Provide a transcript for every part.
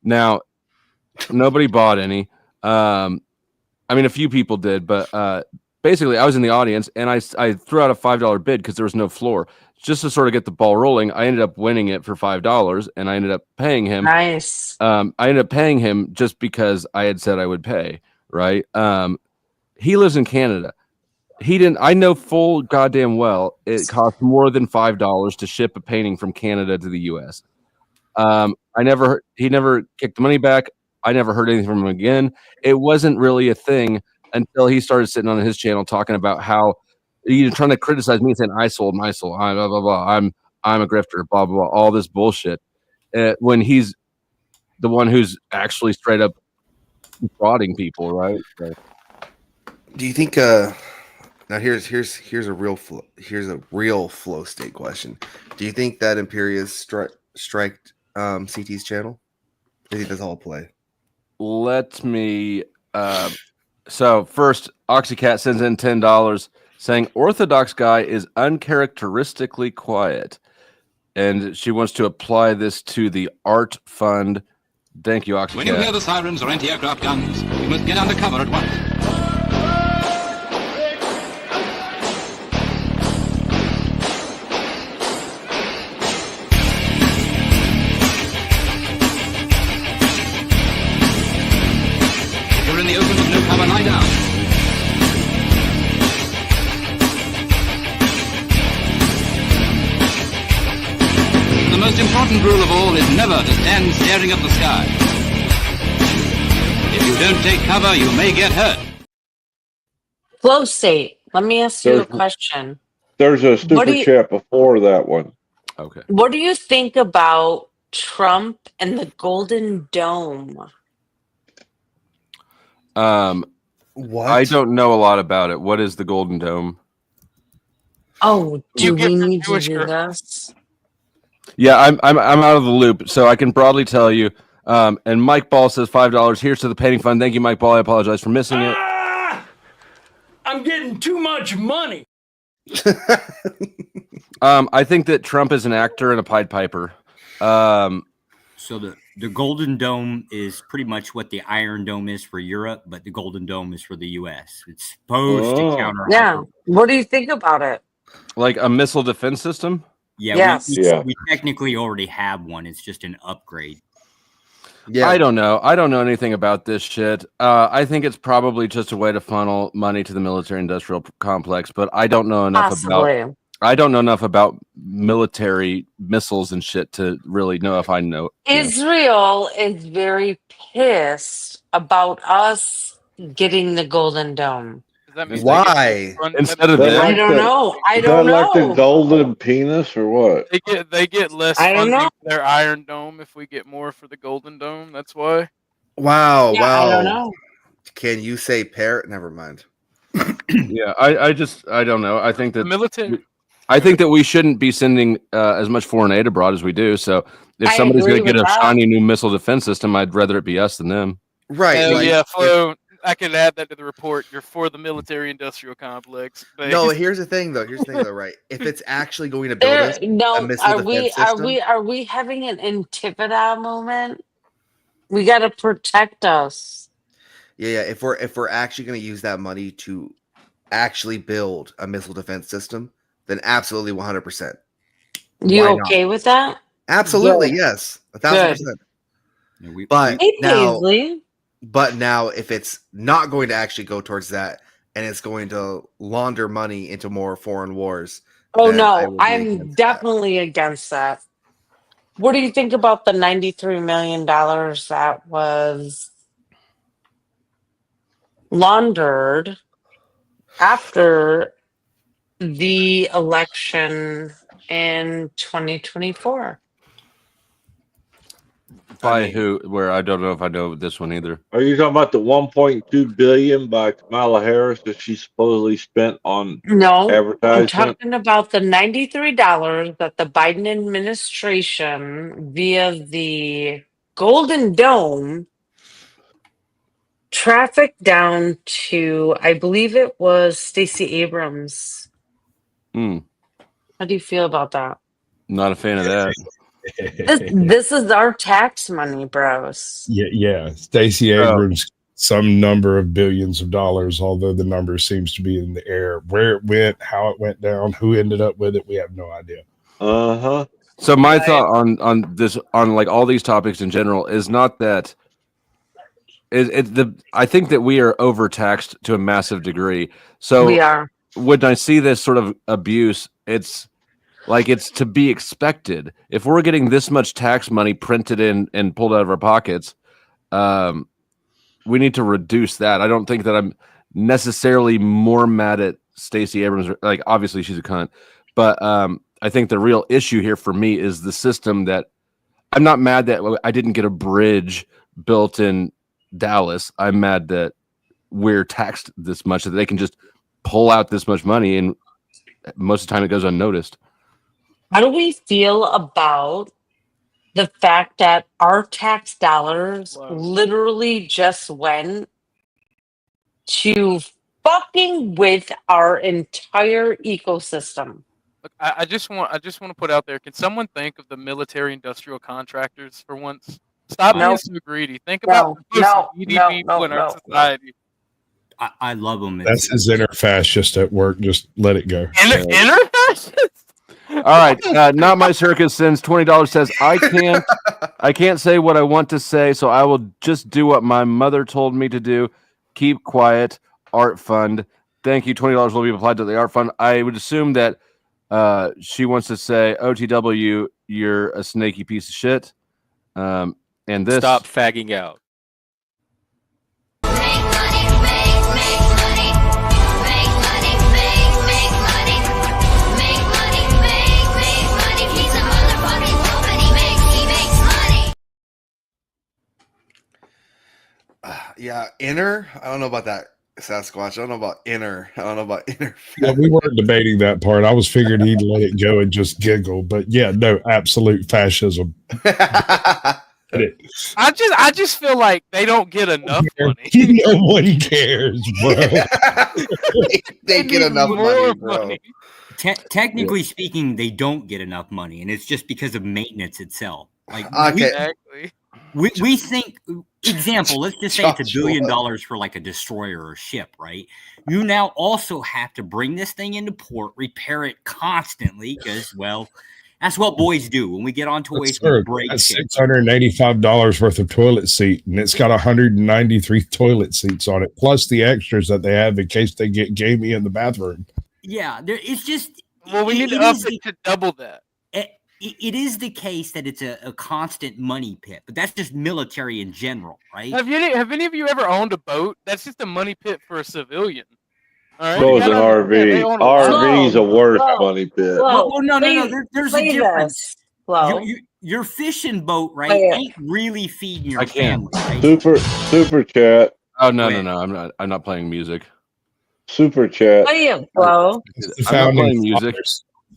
Now, nobody bought any. I mean, a few people did, but basically, I was in the audience and I threw out a $5 bid because there was no floor, just to sort of get the ball rolling. I ended up winning it for $5, and I ended up paying him. Nice. I ended up paying him just because I had said I would pay. Right. He lives in Canada. He didn't. I know full goddamn well it costs more than $5 to ship a painting from Canada to the U.S. He never kicked the money back. I never heard anything from him again. It wasn't really a thing until he started sitting on his channel talking about how trying to criticize me, saying I sold my soul, blah blah blah. I'm a grifter, blah blah blah, all this bullshit. When he's the one who's actually straight up defrauding people, right? So. Do you think? Now here's a real flow state question. Do you think that Imperia's striked CT's channel? I think that's all play. Let me. So first, Oxycat sends in $10 saying Orthodox guy is uncharacteristically quiet, and she wants to apply this to the art fund. Thank you, Oxycat. When you hear the sirens or anti-aircraft guns, you must get under cover at once. In the open with no cover, lie down. The most important rule of all is never to stand staring at the sky. If you don't take cover, you may get hurt. Flow state. Let me ask you a question. There's a super chat before that one. Okay. What do you think about Trump and the Golden Dome? What? I don't know a lot about it. What is the Golden Dome? Oh, do we need to do this? Yeah, I'm out of the loop, so I can broadly tell you. And Mike Ball says $5. Here's to the painting fund. Thank you, Mike Ball. I apologize for missing it. I'm getting too much money. I think that Trump is an actor and a Pied Piper. So the Golden Dome is pretty much what the Iron Dome is for Europe, but the Golden Dome is for the U.S. It's supposed to counter. Yeah. What do you think about it? Like a missile defense system? Yeah, yes. We technically already have one. It's just an upgrade. Yeah, I don't know. I don't know anything about this shit. I think it's probably just a way to funnel money to the military-industrial complex, but I don't know enough about. I don't know enough about military missiles and shit to really know if I know. Israel is very pissed about us getting the Golden Dome. Why? Instead of this? I don't know. I don't know. Like the golden penis or what? They get less funding for their Iron Dome if we get more for the Golden Dome. That's why. Wow. Yeah, wow. I don't know. Can you say parrot? Never mind. Yeah, I don't know. I think that military. I think that we shouldn't be sending as much foreign aid abroad as we do. So if somebody's going to get a shiny new missile defense system, I'd rather it be us than them. Right. Like, yeah, Flo, I can add that to the report. You're for the military-industrial complex. But... No, here's the thing, though. Right? If it's actually going to build us a missile defense system, are we having an Intifada moment? We got to protect us. Yeah. If we're actually going to use that money to actually build a missile defense system, then absolutely 100%. You okay with that? Absolutely, yes, 1,000%. But now, if it's not going to actually go towards that, and it's going to launder money into more foreign wars, oh no, I'm definitely against that. What do you think about the $93 million that was laundered after the election in 2024? By who? Where? I don't know if I know this one either. Are you talking about the 1.2 billion by Kamala Harris that she supposedly spent on advertising? I'm talking about the $93 that the Biden administration via the Golden Dome trafficked down to, I believe it was Stacey Abrams. How do you feel about that? Not a fan of that. This is our tax money, bros. Yeah. Stacey Abrams, some number of billions of dollars, although the number seems to be in the air. Where it went, how it went down, who ended up with it, we have no idea. So my thought on this, on like all these topics in general, is not that I think that we are overtaxed to a massive degree. So we are. When I see this sort of abuse, it's like it's to be expected. If we're getting this much tax money printed in and pulled out of our pockets, we need to reduce that. I don't think that I'm necessarily more mad at Stacey Abrams. Like, obviously she's a cunt, but I think the real issue here for me is the system that I'm not mad that I didn't get a bridge built in Dallas. I'm mad that we're taxed this much that they can just pull out this much money, and most of the time it goes unnoticed. How do we feel about the fact that our tax dollars literally just went to fucking with our entire ecosystem? Look, I just want to put out there. Can someone think of the military industrial contractors for once? Stop being so greedy. Think about the needy people in our society. I love them. That's his inner fascist at work. Just let it go. Inner fascist? All right. Not my circus sends $20 says I can't say what I want to say, so I will just do what my mother told me to do. Keep quiet. Art fund. Thank you. $20 will be applied to the art fund. I would assume that she wants to say, OTW, you're a snaky piece of shit. And this stop fagging out. Yeah, inner. I don't know about that, Sasquatch. I don't know about inner. I don't know about inner. Yeah, we weren't debating that part. I was figuring he'd let it go and just giggle. But yeah, no, absolute fascism. I just feel like they don't get enough money. No one cares, bro. they get enough money, bro. Technically speaking, they don't get enough money, and it's just because of maintenance itself. Like, we think, example, let's just say it's $1 billion for like a destroyer or ship, right? You now also have to bring this thing into port, repair it constantly, because, well, that's what boys do. When we get on toys, we break that's $685 worth of toilet seat, and it's got 193 toilet seats on it, plus the extras that they have in case they get gamey in the bathroom. Yeah, it's just... Well, we need to up it to double that. It is the case that it's a constant money pit, but that's just military in general, right? Have any of you ever owned a boat? That's just a money pit for a civilian. All right? So is an RV. RV is a worse money pit. Well, no. There's a difference. Your fishing boat, right, ain't really feeding your family. Right? Super chat. Oh no! I'm not playing music. Super chat. What are you, Flo? I'm not playing music.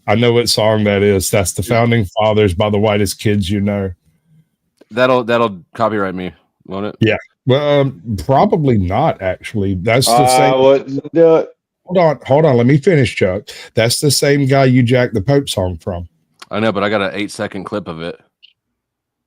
I know what song that is. That's the Founding Fathers by the Whitest Kids You Know. That'll copyright me, won't it? Yeah. Well, probably not. Actually, that's the same. Hold on. Let me finish, Chuck. That's the same guy you jacked the Pope song from. I know, but I got an 8-second clip of it.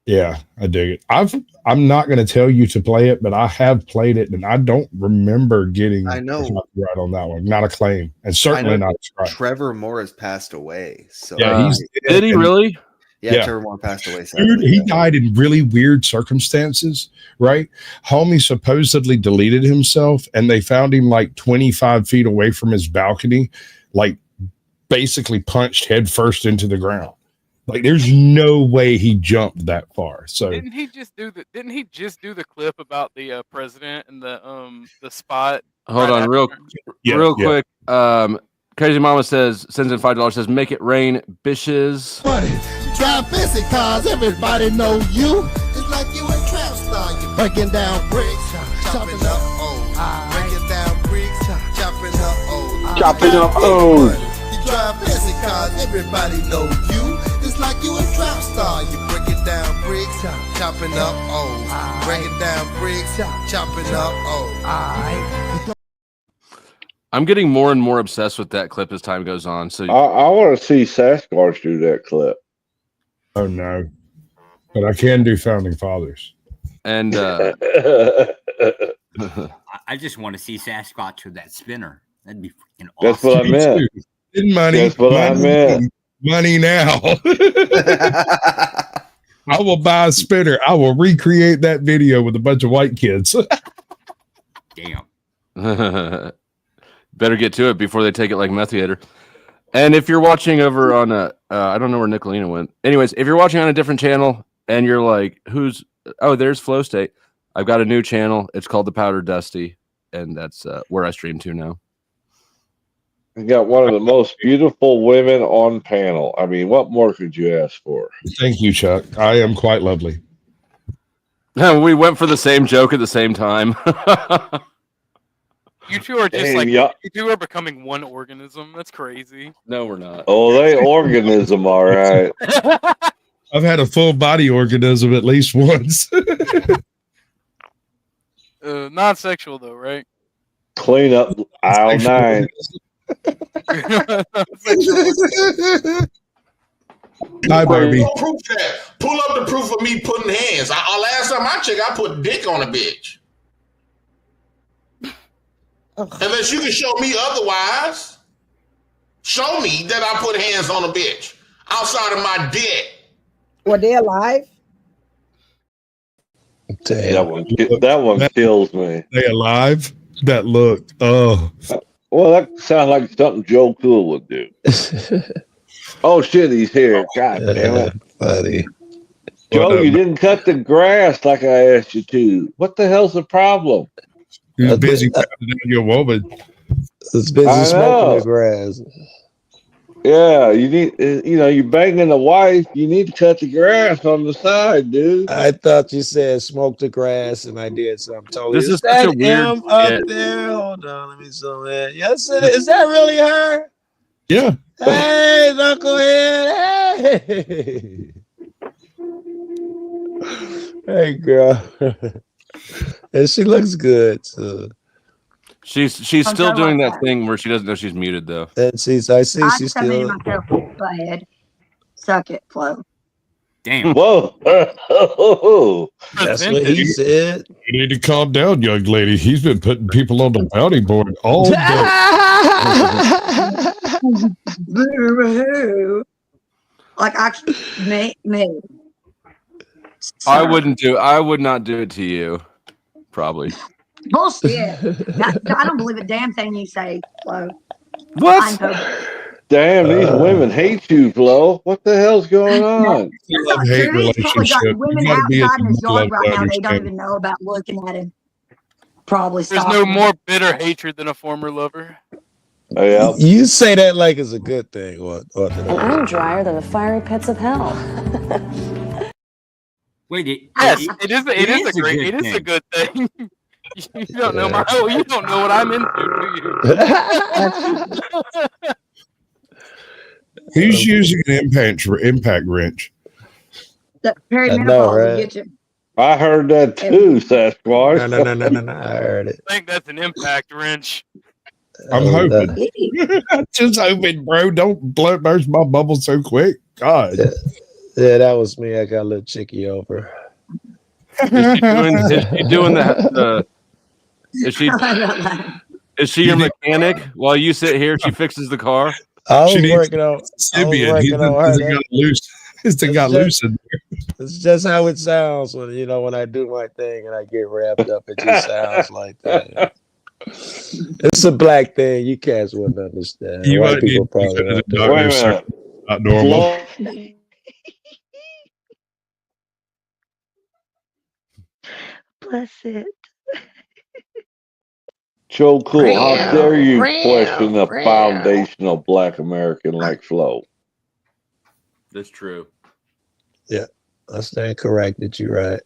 Yeah, I dig it. I'm not going to tell you to play it, but I have played it, and I don't remember getting right on that one. Not a claim, and certainly not a strike. Trevor Moore has passed away. So yeah, did he really? Yeah, Trevor Moore passed away. Dude, he died in really weird circumstances, right? Homie supposedly deleted himself, and they found him like 25 feet away from his balcony, like basically punched head first into the ground. Like, there's no way he jumped that far. So didn't he just do the clip about the president and the spot? Hold on, real quick. Crazy Mama sends in $5, says make it rain, bitches. Drive fancy cars, everybody know you. It's like you a trap star. You breaking down bricks, chopping up breaking down bricks, chopping up You drive fancy cars, everybody know you. It's like you a trap star. You breaking down bricks, chopping up breaking down bricks, chopping up I'm getting more and more obsessed with that clip as time goes on. So I want to see Sasquatch do that clip. Oh no, but I can do founding fathers. And I just want to see Sasquatch with that spinner. That'd be freaking awesome. That's what I meant. Money. That's what I meant. Money now. I will buy a spinner. I will recreate that video with a bunch of white kids. Damn. Better get to it before they take it like Meth Theater. And if you're watching over on I don't know where Nicolina went. Anyways, if you're watching on a different channel and you're like, there's Flow State. I've got a new channel. It's called The Powder Dusty, and that's where I stream to now. You got one of the most beautiful women on panel. I mean, what more could you ask for? Thank you, Chuck. I am quite lovely. We went for the same joke at the same time. You two are just you two are becoming one organism. That's crazy. No, we're not. Oh, they organism, all right. I've had a full body organism at least once. Non-sexual though, right? Clean up aisle 9. Hi, Barbie. Pull up the proof of me putting hands. Last time I checked, I put dick on a bitch. Unless you can show me otherwise. Show me that I put hands on a bitch outside of my dick. Were they alive? Damn. That one kills me. They alive? That look. Oh. Well, that sounds like something Joe Cool would do. Oh shit, he's here. God damn it. Buddy. Joe, you didn't cut the grass like I asked you to. What the hell's the problem? You're busy down your woman. It's busy smoking the grass. Yeah, you need, you're banging the wife. You need to cut the grass on the side, dude. I thought you said smoke the grass, and I did something totally. This is such a weird up there. Hold on, let me zoom in. Yes, is that really her? Yeah. Hey, knucklehead. Hey. Hey, girl. And she looks good too. She's still doing that thing where she doesn't know she's muted though. And I see she's still. Myself, go ahead, suck it, Flo. Damn. Whoa. That's what he said. You need to calm down, young lady. He's been putting people on the bounty board all day. Like actually, me. I would not do it to you. Probably. Bullshit. I don't believe a damn thing you say, Flo. What? Damn, these women hate you, Flo. What the hell's going on? Hate relationship. Women outside in his yard right now, they don't even know about looking at him. Probably. There's no more bitter hatred than a former lover. Oh, yeah. You say that like it's a good thing. And I'm drier than the fiery pits of hell. Wait, yes, it is a good thing. You don't know you don't know what I'm into, do you? Who's using an impact wrench? I know, right? I heard that too, Sasquatch. No. I heard it. I think that's an impact wrench. I'm hoping. I'm just hoping, bro. Don't burst my bubble so quick. God. Yeah, that was me. I got a little chicky over. Is she doing that? Is she your mechanic? While you sit here, she fixes the car. I was working on her. This thing got loose in there. It's just how it sounds when I do my thing and I get wrapped up. It just sounds like that. It's a black thing. You cats wouldn't understand. White people probably don't. Not normal. Bless it. Joe Cool, how dare you question a foundational Black American like Flo? That's true. Yeah, I stand corrected. You right.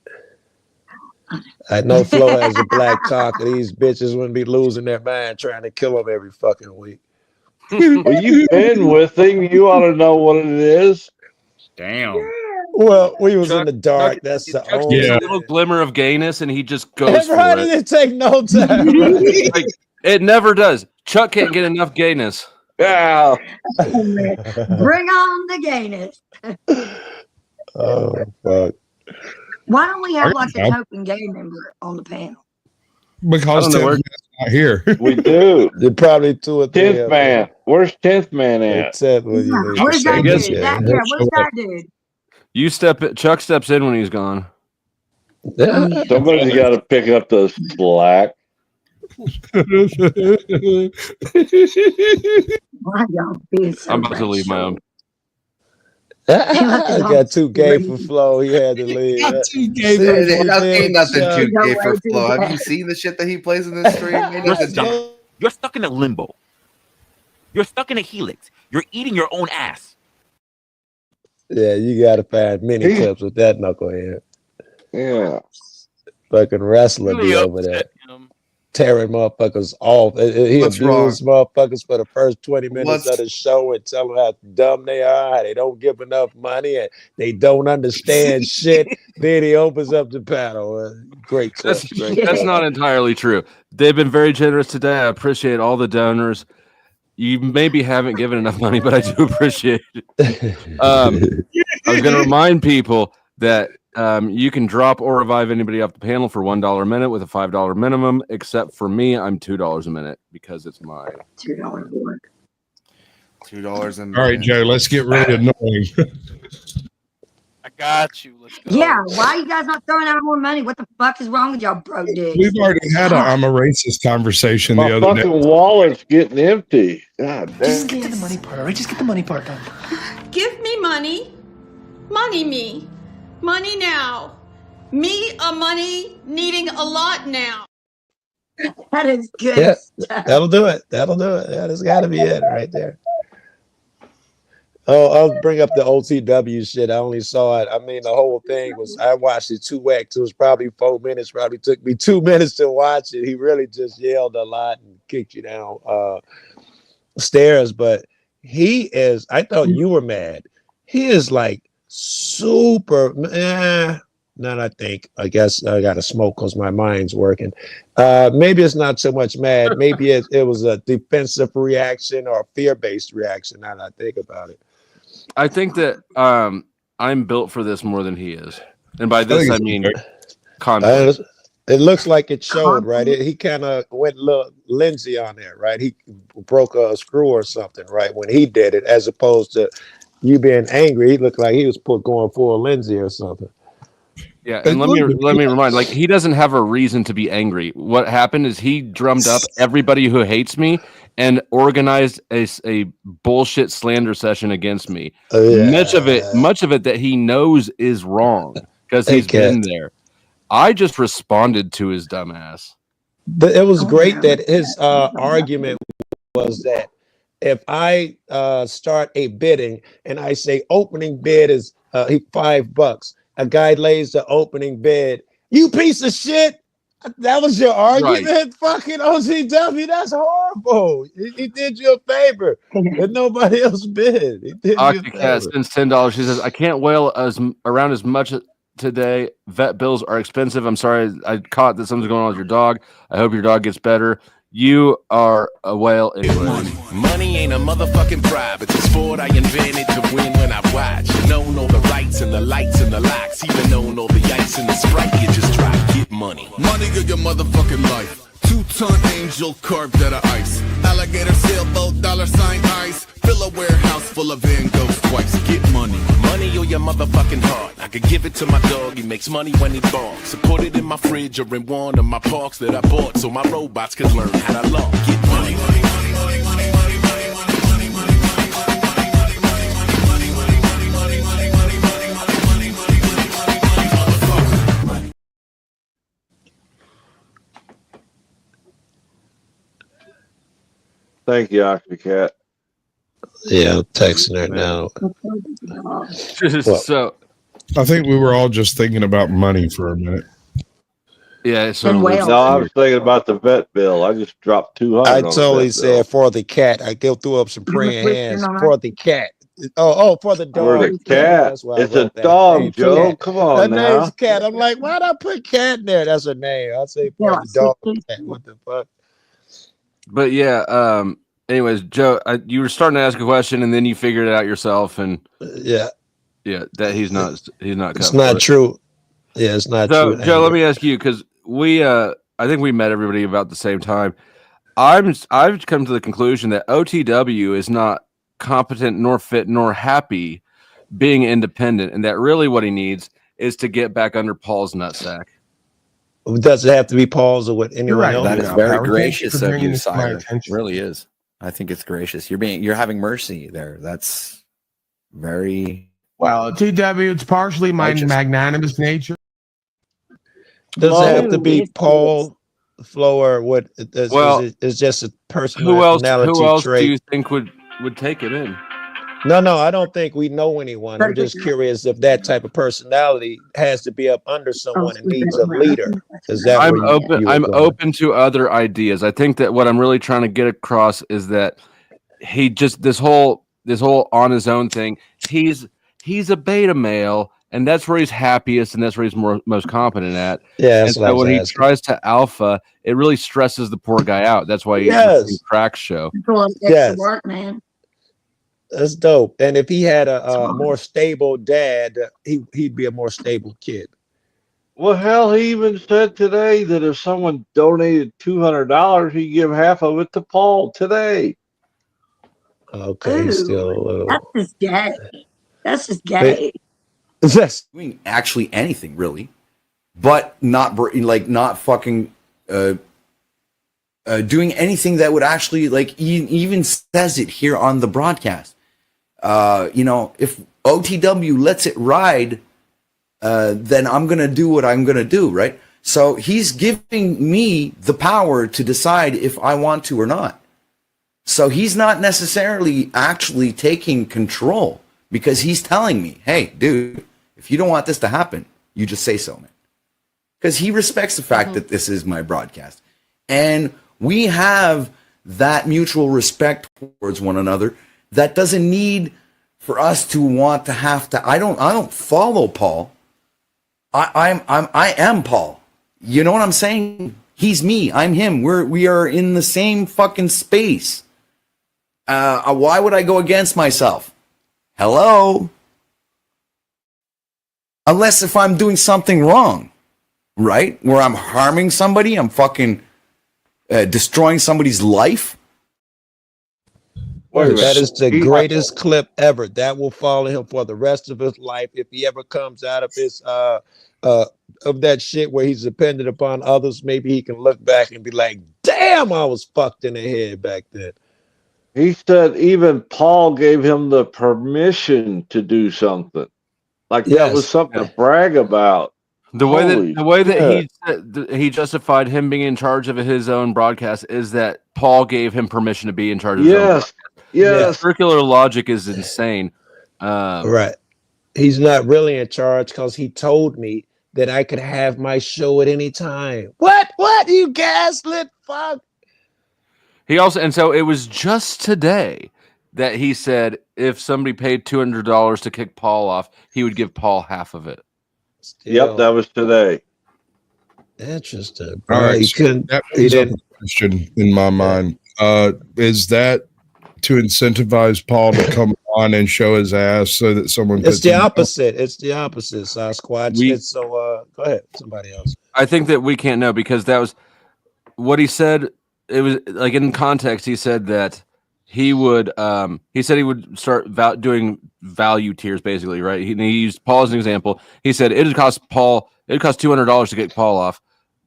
I know Flo has a black cock, and these bitches wouldn't be losing their mind trying to kill him every fucking week. Well, you've been with him. You ought to know what it is. Damn. Well, we was in the dark. That's the only a little glimmer of gayness, and he just goes for How it. did it take no time? Like, it never does. Chuck can't get enough gayness. Yeah. Bring on the gayness. Oh fuck! Why don't we have like a token gay member on the panel? Because Tim Man's not here. We do. They're probably 2 or 3. 10th man. Where's 10th man at? Where's that dude? Where's that dude? Chuck steps in when he's gone. Somebody's got to pick up the slack. I'm about to leave my own. I got too gay for Flo. He had to leave. Ain't nothing too gay for Flo. Have you seen the shit that he plays in this stream? You're stuck in a limbo. You're stuck in a helix. You're eating your own ass. Yeah, you gotta find many clips with that knucklehead. Yeah. Fucking wrestler be over there. Tearing motherfuckers off. He abused motherfuckers for the first 20 minutes of the show and tell them how dumb they are, how they don't give enough money, and they don't understand shit. Then he opens up the panel. Great. That's not entirely true. They've been very generous today. I appreciate all the donors. You maybe haven't given enough money, but I do appreciate it. I was going to remind people that you can drop or revive anybody off the panel for $1 a minute with a $5 minimum, except for me, I'm $2 a minute because it's my $2 work. $2 a minute. All right, Joe, let's get really annoying. I got you. Let's go. Yeah, why are you guys not throwing out more money? What the fuck is wrong with y'all, bro? We've already had a I'm a racist conversation the other day. My fucking wallet's getting empty. God damn. Just get to the money part, all right? Just get the money part done. Give me money. Money me. Money now. Me a money needing a lot now. That is good. Yeah, that'll do it. That'll do it. Yeah, that's got to be it right there. Oh, I'll bring up the OTW shit. I only saw it. I mean, the whole thing was, I watched it 2x. It was probably 4 minutes. Probably took me 2 minutes to watch it. He really just yelled a lot and kicked you down stairs. But he is, I thought you were mad. He is like super, now I guess I got to smoke because my mind's working. Maybe it's not so much mad. Maybe it was a defensive reaction or a fear-based reaction now that I think about it. I think that I'm built for this more than he is. And by this, I mean conflict. It looks like it showed, right? He kind of went Lindsay on there, right? He broke a screw or something, right? When he did it, as opposed to you being angry, he looked like he was going full Lindsay or something. Yeah, and let me remind, like, he doesn't have a reason to be angry. What happened is he drummed up everybody who hates me and organized a bullshit slander session against me. Much of it that he knows is wrong because he's been there. I just responded to his dumbass. But it was great that his argument was that if I start a bidding and I say opening bid is $5, a guy lays the opening bid. You piece of shit. That was your argument? Right. Fucking OCW. That's horrible. He did you a favor that nobody else bid. He did Octocat spends $10. She says, I can't wail around as much today. Vet bills are expensive. I'm sorry I caught that something's going on with your dog. I hope your dog gets better. You are a whale anyway. Money ain't a motherfucking bribe. It's a sport I invented to win when I watch. You know all the rights and the lights and the locks. Even knowing all the ice and the Sprite. You just try to get money. Money of your motherfucking life. 2-ton angel carved out of ice. Alligator sailboat, $sign ice. Fill a warehouse full of Van Goghs twice. Get money. Money or your motherfucking heart. I could give it to my dog. He makes money when he barks. So put it in my fridge or in one of my parks that I bought so my robots can learn how to log. Get money. Thank you, Octocat. Yeah, I'm texting her now. So I think we were all just thinking about money for a minute. Yeah, so no, I was thinking about the vet bill. I just dropped $200. I totally said for the cat. I go threw up some praying hands for the cat. Oh, for the dog. For the cat. It's a dog, hey, Joe. Come on, her name's Cat. I'm like, why'd I put Cat in there? That's her name. I'll say for the dog. What the fuck? But yeah. Anyways, Joe, you were starting to ask a question, and then you figured it out yourself, and yeah. Yeah, that he's not. He's not. It's not true. Yeah, it's not so, true. Joe, let me ask you, because I think we met everybody about the same time. I've come to the conclusion that OTW is not competent, nor fit, nor happy being independent, and that really what he needs is to get back under Paul's nutsack. Does it have to be Paul's or what anyone right. else? That is very gracious of you, Sire. It really is. I think it's gracious. You're having mercy there. That's very well. TW, it's partially my magnanimous nature. Does it have to be Paul, Flo, or what? It's just a personality Who else trait. do you think would take it in? No, I don't think we know anyone. I'm just curious if that type of personality has to be up under someone and needs a leader. Is that I'm open to other ideas. I think that what I'm really trying to get across is that he just this whole on his own thing. He's a beta male, and that's where he's happiest, and that's where he's most competent at. Yeah, and so when he tries to alpha, it really stresses the poor guy out. That's why he's crack show. Yes, work, man. That's dope. And if he had a more stable dad, he'd be a more stable kid. Well, hell, he even said today that if someone donated $200, he'd give half of it to Paul today. Okay, Ooh, still a little. That's just gay. That's just gay. Yes. Doing actually anything really, but not fucking doing anything that would actually even says it here on the broadcast. If OTW lets it ride, then I'm gonna do what I'm gonna do, right? So he's giving me the power to decide if I want to or not. So he's not necessarily actually taking control, because he's telling me, hey, dude, if you don't want this to happen, you just say so, man. Because he respects the fact that this is my broadcast. And we have that mutual respect towards one another that doesn't need for us to want to have to. I don't follow Paul. I am Paul. You know what I'm saying? He's me. I'm him. We are in the same fucking space. Why would I go against myself? Hello? Unless if I'm doing something wrong, right? Where I'm harming somebody, I'm fucking destroying somebody's life. That is the greatest clip ever. That will follow him for the rest of his life if he ever comes out of his of that shit where he's dependent upon others. Maybe he can look back and be like, "Damn, I was fucked in the head back then." He said even Paul gave him the permission to do something. That was something to brag about. The way that he justified him being in charge of his own broadcast is that Paul gave him permission to be in charge of his own broadcast. Yes. Circular logic is insane. Right. He's not really in charge because he told me that I could have my show at any time. What? You gaslit fuck? He also, and so it was just today that he said if somebody paid $200 to kick Paul off, he would give Paul half of it. Yep, that was today. Interesting. All right, that brings up a question in my mind. Is that to incentivize Paul to come on and show his ass so that someone? It's the opposite. It's the opposite, Sasquatch. Go ahead, somebody else. I think that we can't know because that was what he said. It was like in context. He said that he would. He said he would start doing value tiers, basically, right? He used Paul as an example. He said it would cost $200 to kick Paul off,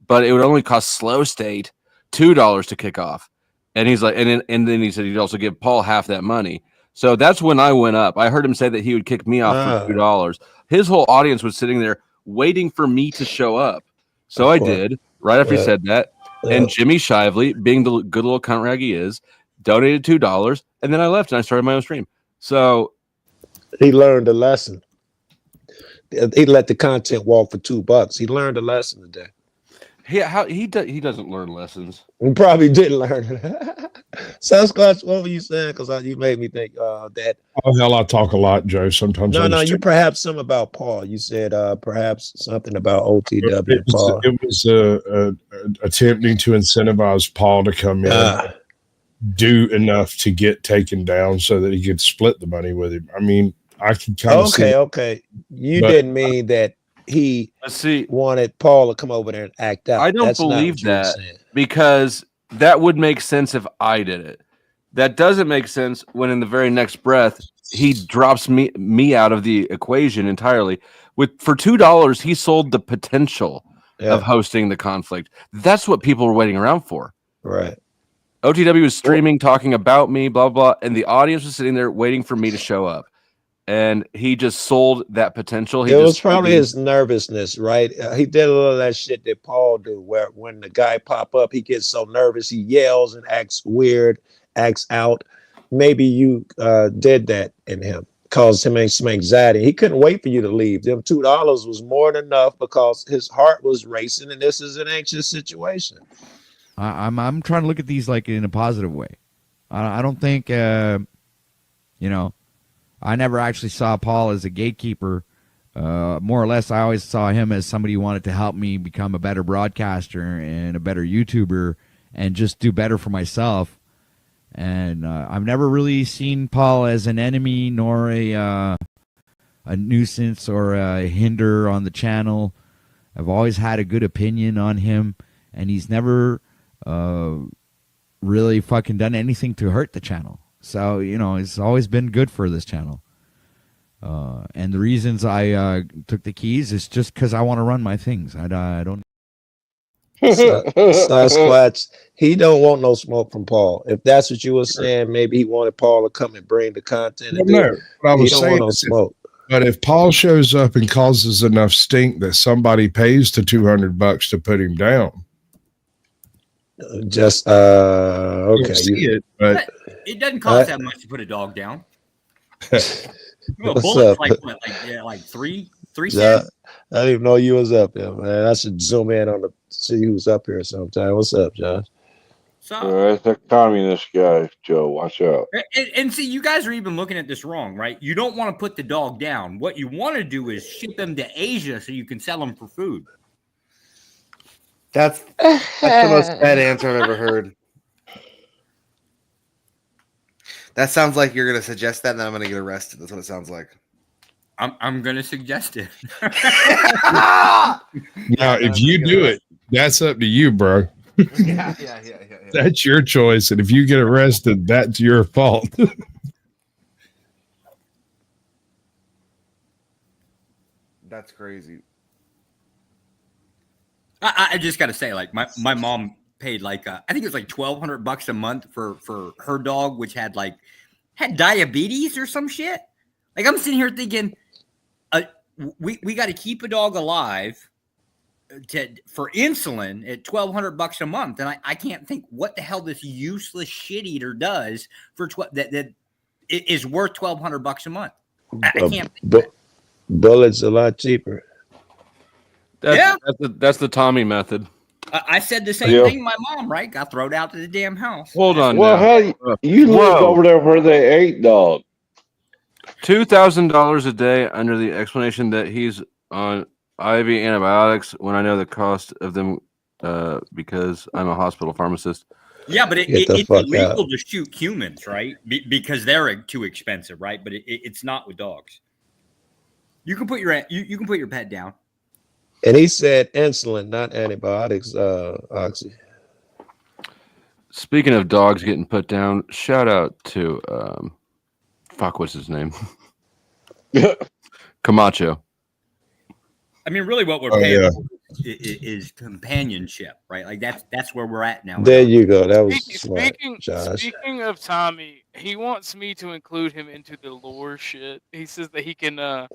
but it would only cost Slow State $2 to kick off. And he's like, and then he said he'd also give Paul half that money. So that's when I went up. I heard him say that he would kick me off for $2. His whole audience was sitting there waiting for me to show up. So I did right after he said that. And Jimmy Shively, being the good little cunt rag he is, donated $2, and then I left and I started my own stream. So he learned a lesson. He let the content walk for $2. He learned a lesson today. He doesn't learn lessons. He probably didn't learn it. Sasquatch, what were you saying? Because you made me think that. Oh hell, I talk a lot, Joe. Sometimes. No, you perhaps some about Paul. You said perhaps something about OTW. It was attempting to incentivize Paul to come in, do enough to get taken down so that he could split the money with him. I mean, I can kind of see. Okay. You didn't mean that he wanted Paul to come over there and act out. I don't believe that because that would make sense if I did it. That doesn't make sense when in the very next breath he drops me out of the equation entirely. For $2, he sold the potential of hosting the conflict. That's what people were waiting around for. Right. OTW was streaming, talking about me, blah, blah, and the audience was sitting there waiting for me to show up. And he just sold that potential. It was probably his nervousness, right? He did a lot of that shit that Paul do, where when the guy pop up, he gets so nervous, he yells and acts weird, acts out. Maybe you did that in him, caused him some anxiety. He couldn't wait for you to leave. Them $2 was more than enough because his heart was racing, and this is an anxious situation. I'm trying to look at these like in a positive way. I don't think I never actually saw Paul as a gatekeeper. More or less, I always saw him as somebody who wanted to help me become a better broadcaster and a better YouTuber and just do better for myself. And I've never really seen Paul as an enemy nor a nuisance or a hinder on the channel. I've always had a good opinion on him, and he's never really fucking done anything to hurt the channel. So, it's always been good for this channel. And the reasons I took the keys is just because I want to run my things. I don't. Sasquatch, he don't want no smoke from Paul. If that's what you were saying, maybe he wanted Paul to come and bring the content. No, what I was he don't saying want no smoke. But if Paul shows up and causes enough stink that somebody pays the $200 to put him down, just okay. But it doesn't cost that much to put a dog down. What's up? Like three Josh, cents. I didn't even know you was up there, man. I should zoom in on see who's up here sometime. What's up, Josh? That's a communist guy, Joe. Watch out. And see, you guys are even looking at this wrong, right? You don't want to put the dog down. What you want to do is ship them to Asia so you can sell them for food. That's the most bad answer I've ever heard. That sounds like you're going to suggest that, and then I'm going to get arrested. That's what it sounds like. I'm going to suggest it. Now, if you do it, that's up to you, bro. Yeah. That's your choice, and if you get arrested, that's your fault. That's crazy. I just got to say, like, my mom paid like I think it was like $1,200 a month for her dog, which had diabetes or some shit. Like, I'm sitting here thinking, we got to keep a dog alive for insulin at $1,200 a month, and I can't think what the hell this useless shit eater does for that is worth $1,200 a month. I can't. Bullets a lot cheaper. That's the Tommy method. I said the same thing to my mom, right? Got thrown out to the damn house. Hold on. Well, hey, you live over there where they ate dog. $2,000 a day under the explanation that he's on IV antibiotics when I know the cost of them because I'm a hospital pharmacist. Yeah, but it's illegal to shoot humans, right? Because they're too expensive, right? But it's not with dogs. You can put your pet down. And he said insulin, not antibiotics, Oxy. Speaking of dogs getting put down, shout out to what's his name? Camacho. I mean, really, what we're paying is companionship, right? Like that's where we're at now. There you go. That was smart, Josh. Speaking of Tommy, he wants me to include him into the lore shit. He says that he can tell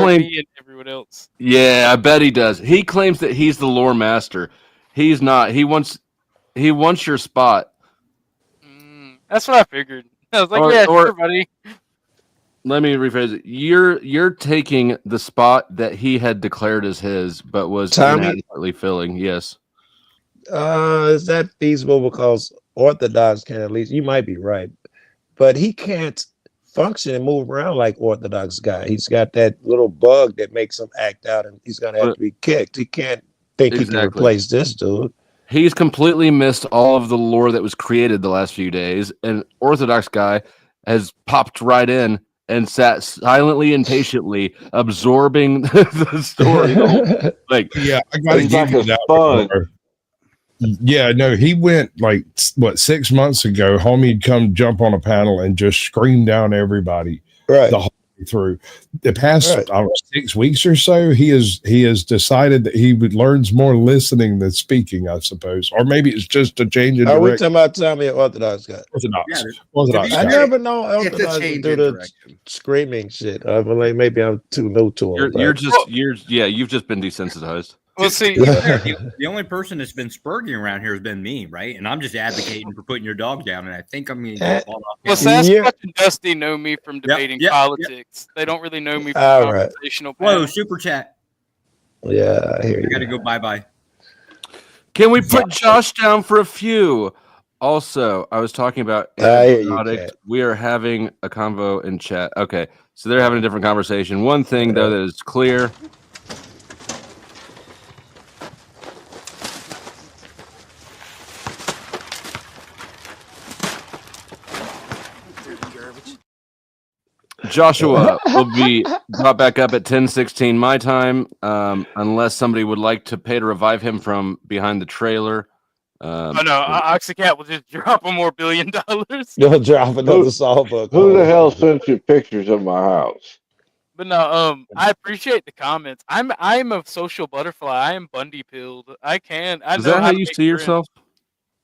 me and everyone else. Yeah, I bet he does. He claims that he's the lore master. He's not. He wants your spot. That's what I figured. I was like, sure, buddy. Let me rephrase it. You're taking the spot that he had declared as his, but was inadequately filling. Yes. Is that feasible? Because Orthodox can at least. You might be right, but he can't function and move around like Orthodox guy. He's got that little bug that makes him act out, and he's gonna have to be kicked. He can't think he can replace this dude. He's completely missed all of the lore that was created the last few days, and Orthodox guy has popped right in and sat silently and patiently absorbing the story. Like, yeah, I got to It's give like you a that. sponge. Before. Yeah, no, he went like 6 months ago. Homie'd come jump on a panel and just scream down everybody the whole way through. The past 6 weeks or so, he has decided that he learns more listening than speaking, I suppose, or maybe it's just a change in Are we direction. talking about Tommy or Orthodox guy? Orthodox I guy. never know It's a Orthodox to change do in the direction. screaming shit. I mean, like maybe I'm too new to him. you've just been desensitized. Well, see, the only person that's been spurging around here has been me, right? And I'm just advocating for putting your dog down, and I think I'm going to get called off. Well, Sasquatch and Dusty know me from debating yep. politics. They don't really know me from All right. conversational Whoa, panels. super chat. Yeah, I hear I got to you. go bye-bye. Can we put Josh down for a few? Also, I was talking about I hear you, Addict. Cat. We are having a convo in chat. Okay, so they're having a different conversation. One thing, though, that is clear. Joshua will be brought back up at 10:16 my time, unless somebody would like to pay to revive him from behind the trailer. Oh no, Oxycat will just drop him more $1 billion. You'll drop another sawbuck. Who the hell sent you pictures of my house? But no, I appreciate the comments. I'm a social butterfly. I am Bundy pilled. I Is know that how to you make see friends. yourself?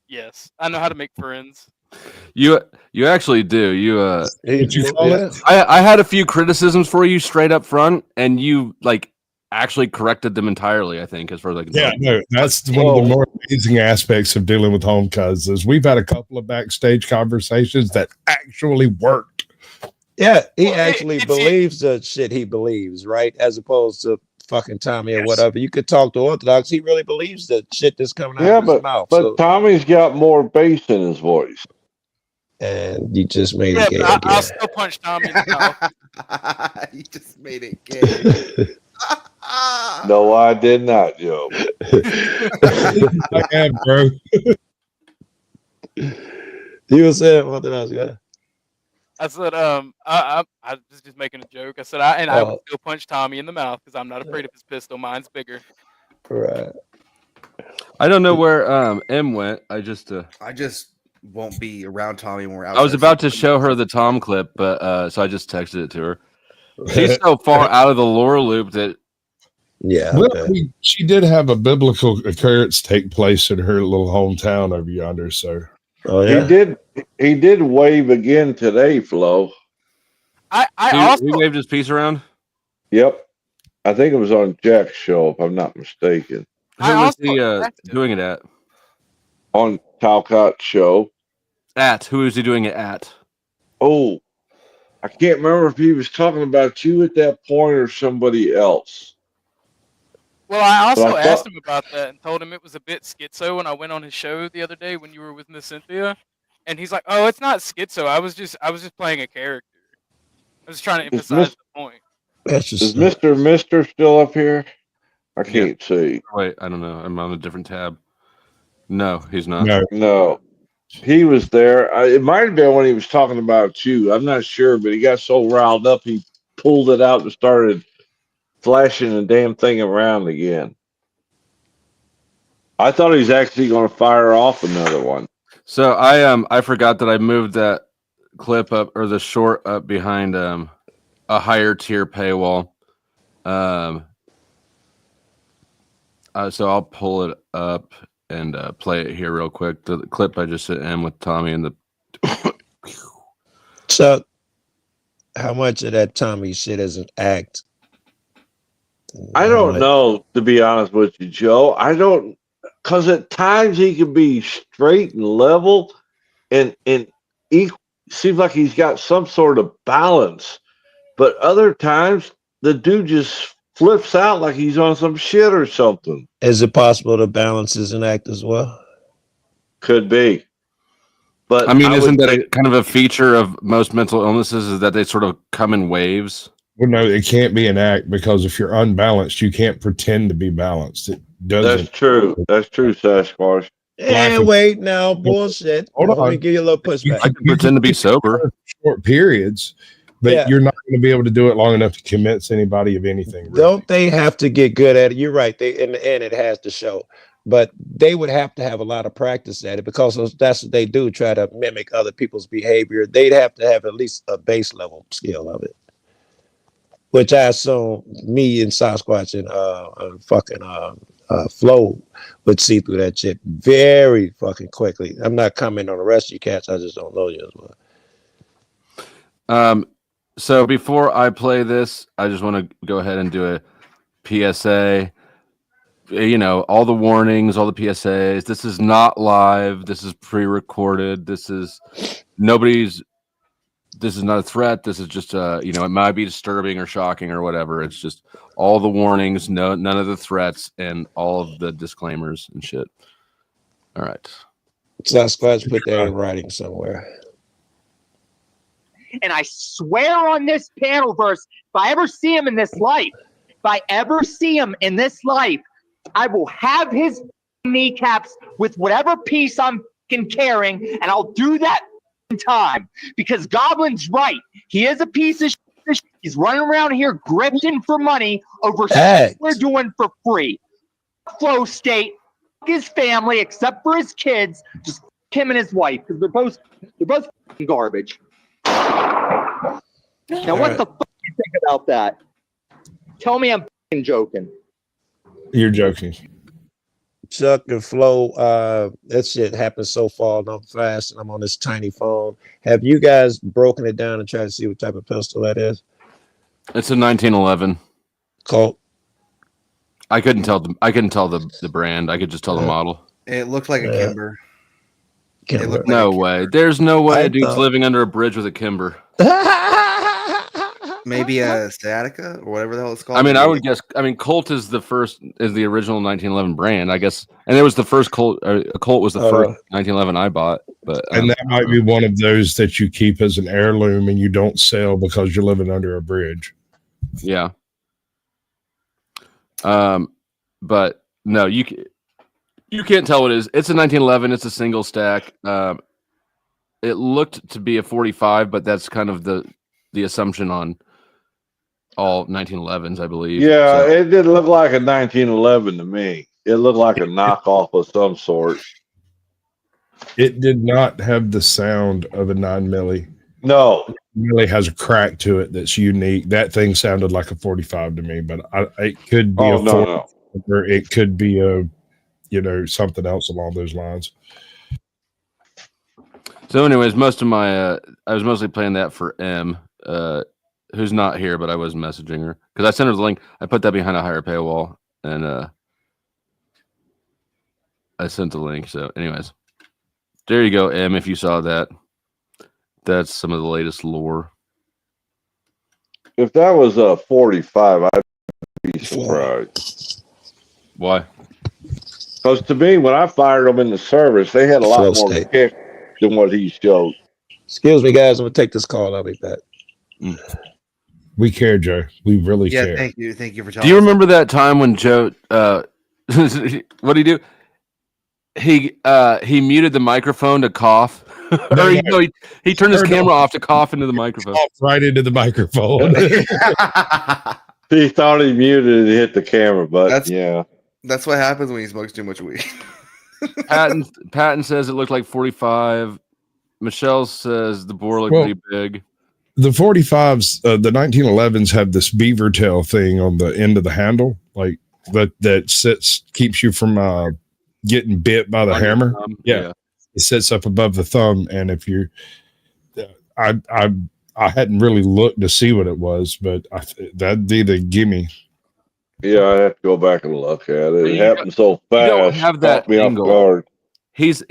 Yes, I know how to make friends. You actually do. Yeah. I had a few criticisms for you straight up front, and you like actually corrected them entirely. I think, as far as I can tell. Yeah, no, that's one of the more amazing aspects of dealing with home cuz is we've had a couple of backstage conversations that actually worked. Yeah, he actually believes the shit he believes, right? As opposed to fucking Tommy or whatever. You could talk to Orthodox. He really believes the shit that's coming out of his mouth. But So, Tommy's got more bass in his voice. and you just made Yeah, it gay but again. I'll still punch Tommy in the mouth. You just made it gay. No, I did not, Joe. I have, bro. You were saying Orthodox guy. I said, I was just making a joke. I said, I would still punch Tommy in the mouth because I'm not afraid of his pistol. Mine's bigger. Right. I don't know where M went. I just won't be around Tommy when we're out. I was about to show her the Tom clip, but so I just texted it to her. She's so far out of the lore loop that Well, she did have a biblical occurrence take place in her little hometown over yonder. So, He did wave again today, Flo. he waved his piece around. Yep, I think it was on Jack's show, if I'm not mistaken. Who was he doing it at? On Talcott's show. Who was he doing it at? Oh, I can't remember if he was talking about you at that point or somebody else. Well, I also But I asked thought- him about that and told him it was a bit schizo when I went on his show the other day when you were with Miss Cynthia, and he's like, "Oh, it's not schizo. I was just playing a character. I was trying to emphasize the point." Is Mister still up here? I can't see. Wait, I don't know. I'm on a different tab. No, he's not. No. He was there. It might have been when he was talking about you. I'm not sure, but he got so riled up he pulled it out and started flashing the damn thing around again. I thought he was actually going to fire off another one. So I forgot that I moved that clip up or the short up behind a higher tier paywall. So I'll pull it up and play it here real quick. The clip I just sent in with Tommy and the. So, how much of that Tommy shit is an act? I don't know, to be honest with you, Joe. I don't, because at times he can be straight and level, and seems like he's got some sort of balance. But other times, the dude just flips out like he's on some shit or something. Is it possible to balance as an act as well? Could be. But I mean, isn't that kind of a feature of most mental illnesses is that they sort of come in waves? Well, no, it can't be an act because if you're unbalanced, you can't pretend to be balanced. It doesn't. That's true. That's true, Sasquatch. Hey, wait now, bullshit. Hold Let me on. give you a little pushback. I can pretend to be sober. Short periods, but you're not going to be able to do it long enough to convince anybody of anything. Really. Don't they have to get good at it? You're right. They in the end it has to show, but they would have to have a lot of practice at it because that's what they do. Try to mimic other people's behavior. They'd have to have at least a base level skill of it, which I assume me and Sasquatch and Flo would see through that shit very fucking quickly. I'm not commenting on the rest of you cats. I just don't know you as well. So before I play this, I just want to go ahead and do a PSA. You know, all the warnings, all the PSAs. This is not live. This is pre-recorded. This is not a threat. This is just you know, it might be disturbing or shocking or whatever. It's just all the warnings, none of the threats, and all of the disclaimers and shit. All right. Sasquatch put that in writing somewhere. And I swear on this panel verse, if I ever see him in this life, I will have his kneecaps with whatever piece I'm carrying, and I'll do that in time. Because Goblin's right. He is a piece of shit. He's running around here grifting for money over stuff we're doing for free. Flow State, his family, except for his kids, just him and his wife, because they're both garbage. Now, what the fuck do you think about that? Tell me I'm joking. You're joking. Chuck and Flo, that shit happens so fast, and I'm on this tiny phone. Have you guys broken it down and tried to see what type of pistol that is? It's a 1911 Colt. I couldn't tell the brand. I could just tell the model. It looked like a Kimber. No way. There's no way a dude's living under a bridge with a Kimber. Maybe a Sciatica or whatever the hell it's called. I mean, I would guess. I mean, Colt is the original 1911 brand, I guess, and it was the first Colt. Colt was the first 1911 I bought. But and that might be one of those that you keep as an heirloom and you don't sell because you're living under a bridge. Yeah. But no, you can't tell what it is. It's a 1911. It's a single stack. It looked to be a 45, but that's kind of the assumption on all 1911s, I believe. Yeah, it didn't look like a 1911 to me. It looked like a knockoff of some sort. It did not have the sound of a 9 milli. No, it really has a crack to it that's unique. That thing sounded like a 45 to me, but it could be or it could be something else along those lines. So, anyways, most of my I was mostly playing that for M, who's not here, but I was messaging her because I sent her the link. I put that behind a higher paywall, and I sent the link. So, anyways, there you go, M. If you saw that, that's some of the latest lore. If that was a 45, I'd be surprised. Why? Because to me, when I fired them in the service, they had a lot more kick than what he showed. Excuse me, guys. I'm gonna take this call. I'll be back. We care, Joe. We really care. Thank you for telling. Do you remember that time when Joe? What did he do? He muted the microphone to cough. Or he turned his camera off to cough into the microphone. Right into the microphone. He thought he muted and hit the camera, but that's what happens when you smoke too much weed. Patton says it looked like 45. Michelle says the bore looked pretty big. The 45s, the 1911s have this beaver tail thing on the end of the handle, like that keeps you from getting bit by the hammer. Yeah. It sits up above the thumb, and if you, I hadn't really looked to see what it was, but that'd be the gimme. Yeah, I have to go back and look at it. It happened so fast. You don't have that angle. He's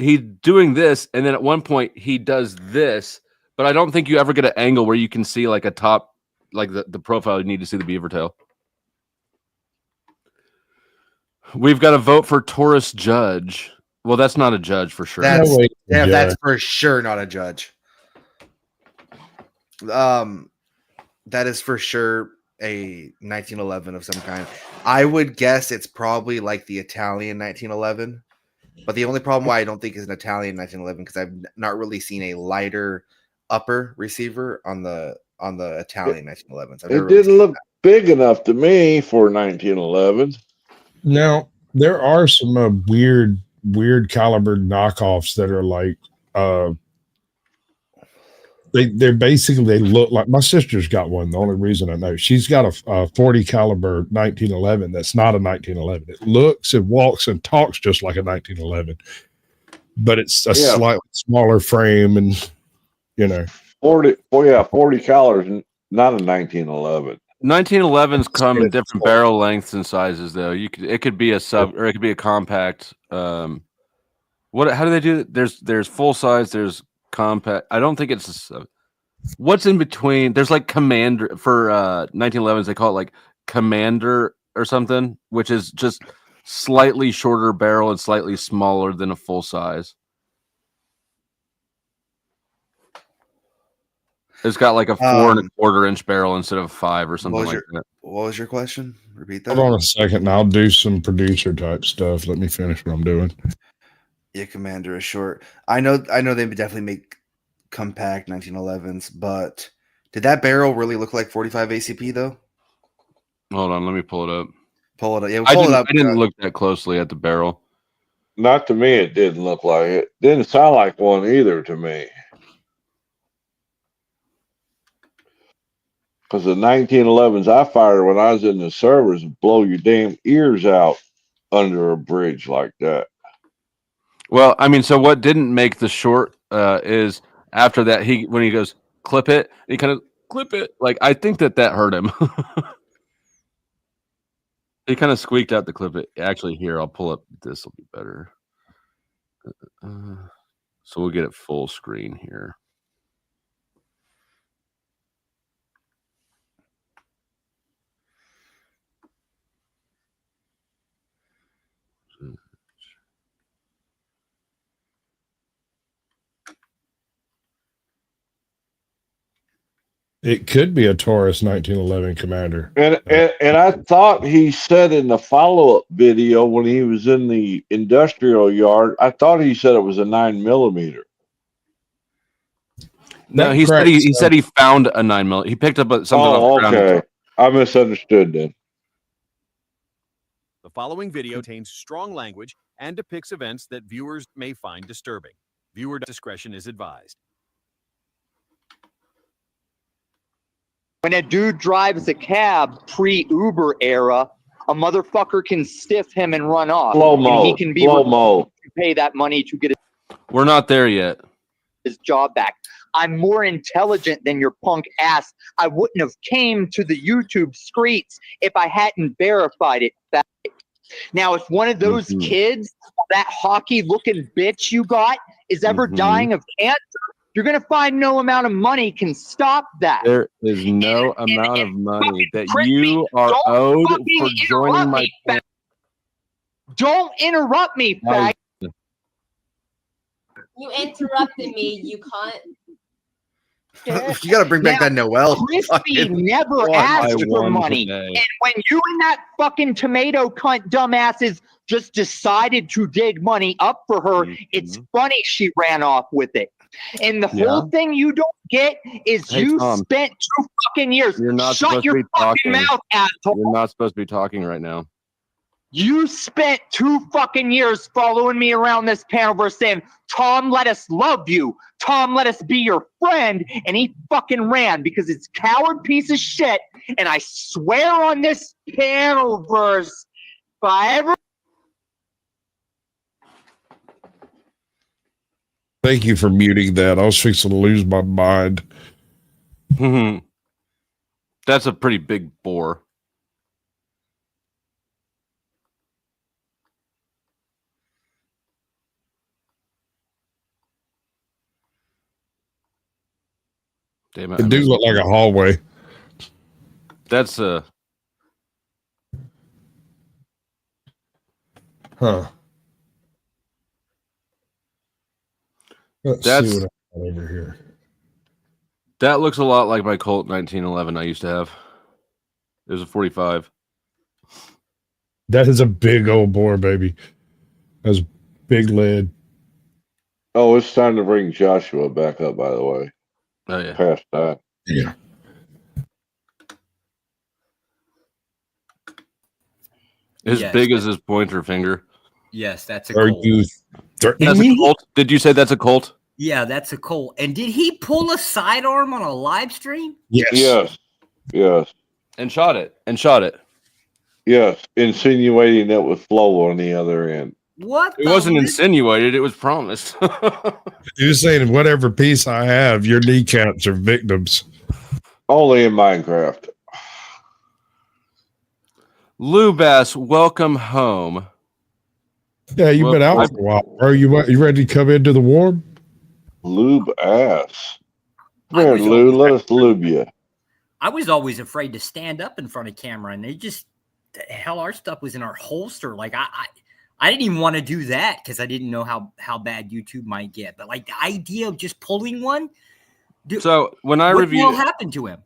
doing this, and then at one point he does this, but I don't think you ever get an angle where you can see like a top, like the profile. You need to see the beaver tail. We've got to vote for Taurus Judge. Well, that's not a judge for sure. That's for sure not a judge. That is for sure a 1911 of some kind. I would guess it's probably like the Italian 1911. But the only problem why I don't think is an Italian 1911 because I've not really seen a lighter upper receiver on the on the Italian 1911s. I've It never really didn't look big enough to me for 1911. Now there are some weird caliber knockoffs that are like they're basically, they look like, my sister's got one. The only reason I know, she's got a 40 caliber 1911 that's not a 1911. It looks and walks and talks just like a 1911, but it's a slightly smaller frame, and 40 calories, not a 1911. 1911s come in different barrel lengths and sizes, though. It could be a sub, or it could be a compact. How do they do it? There's full size, there's compact. I don't think it's what's in between. There's like Commander for 1911s. They call it like Commander or something, which is just slightly shorter barrel and slightly smaller than a full size. It's got like a 4 1/4 inch barrel instead of 5 or something like that. What was your question? Repeat that. Hold on a second, and I'll do some producer type stuff. Let me finish what I'm doing. Yeah, Commander is short. I know they definitely make compact 1911s, but did that barrel really look like 45 ACP though? Hold on, let me pull it up. Pull it up. Yeah, I didn't look that closely at the barrel. Not to me, it didn't look like it. Didn't sound like one either to me. Because the 1911s I fired when I was in the servers would blow your damn ears out under a bridge like that. Well, I mean, so what didn't make the short is after that, when he goes clip it, he kind of clip it. Like, I think that hurt him. He kind of squeaked out the clip it. Actually, here, I'll pull up. This will be better. So we'll get it full screen here. It could be a Taurus 1911 Commander. And I thought he said in the follow-up video when he was in the industrial yard, I thought he said it was a 9mm. No, he said he found a 9mm. He picked up something off the ground. Okay. I misunderstood then. The following video contains strong language and depicts events that viewers may find disturbing. Viewer discretion is advised. When a dude drives a cab pre-Uber era, a motherfucker can stiff him and run off. Slow-mo. And he can be Slow-mo. to pay that money to get We're not there yet. his job back. I'm more intelligent than your punk ass. I wouldn't have came to the YouTube streets if I hadn't verified it back. Now, if one of those kids, that hockey-looking bitch you got, is ever dying of cancer, you're going to find no amount of money can stop that. There is no amount of money that you are owed for joining my channel. Don't interrupt me, fag. You interrupted me, you cunt. You got to bring back that Noel. Crispy never asked for money. And when you and that fucking tomato cunt dumbasses just decided to dig money up for her, it's funny she ran off with it. And the whole thing you don't get is you Tom, spent 2 fucking years. You're not Shut supposed your to be fucking talking. mouth, asshole. You're not supposed to be talking right now. You spent 2 fucking years following me around this panel saying, Tom, let us love you. Tom, let us be your friend. And he fucking ran because it's coward piece of shit. And I swear on this panel verse, if I ever. Thank you for muting that. I was fixing to lose my mind. That's a pretty big bore. Damn it. It do look like a hallway. That's a. Huh. Let's That's see what I got over here. That looks a lot like my Colt 1911 I used to have. It was a 45. That is a big old bore, baby. That's big lead. Oh, it's time to bring Joshua back up, by the way. Oh, yeah. Past that. Yeah. As Yes. big as his pointer finger. Yes, that's a Are Colt. you threatening That's a me? Colt. Did you say that's a Colt? Yeah, that's a Colt. And did he pull a sidearm on a live stream? Yes. Yes. And shot it. And shot it. Yes. Insinuating that with flow on the other end. What? It wasn't insinuated. It was promised. You're saying whatever piece I have, your kneecaps are victims. Only in Minecraft. Lou Bass, welcome home. Yeah, you've been out for a while. Are you ready to come into the warm? Lube ass. Come here, Lou. Let us lube you. I was always afraid to stand up in front of camera, and they just hell, our stuff was in our holster. Like I didn't even want to do that because I didn't know how bad YouTube might get. But like the idea of just pulling one. Dude, so when I what reviewed, the hell happened to him?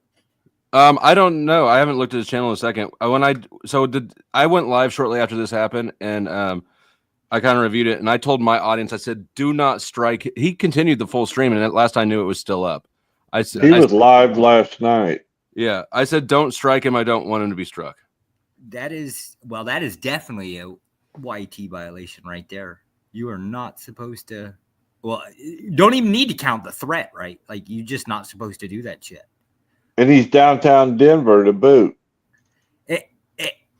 I don't know. I haven't looked at his channel in a second. I went live shortly after this happened, and I kind of reviewed it, and I told my audience, I said, "Do not strike." He continued the full stream, and at last I knew it was still up. He was live last night. Yeah, I said, "Don't strike him. I don't want him to be struck." That is definitely a YT violation right there. You are not supposed to. Well, you don't even need to count the threat, right? Like you're just not supposed to do that shit. And he's downtown Denver to boot.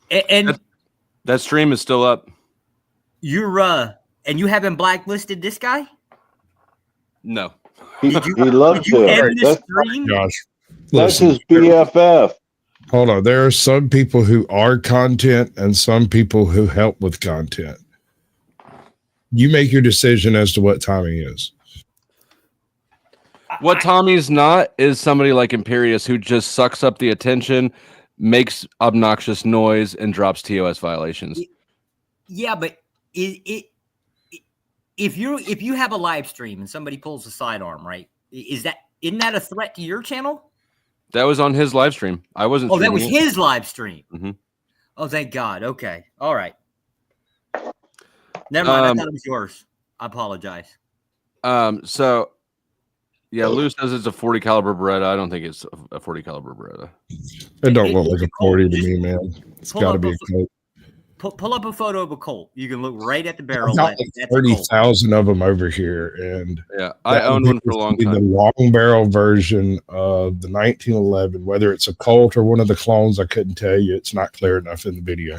And that stream is still up. You're and you haven't blacklisted this guy? No. He loves him. Gosh. That's his BFF. Hold on. There are some people who are content and some people who help with content. You make your decision as to what timing is. What Tommy's not is somebody like Imperius who just sucks up the attention, makes obnoxious noise, and drops TOS violations. Yeah, but if you have a live stream and somebody pulls a sidearm, right? Isn't that a threat to your channel? That was on his live stream. I wasn't. Oh, that was his live stream. Mm-hmm. Oh, thank God. Okay. All right. Never mind. I thought it was yours. I apologize. So yeah, Lou says it's a 40 caliber Beretta. I don't think it's a 40 caliber Beretta. It don't look like a 40 to me, man. It's got to be a Colt. Pull up a photo of a Colt. You can look right at the barrel. Got like 30,000 of them over here, and yeah, I owned one for a long time. The long barrel version of the 1911, whether it's a Colt or one of the clones, I couldn't tell you. It's not clear enough in the video.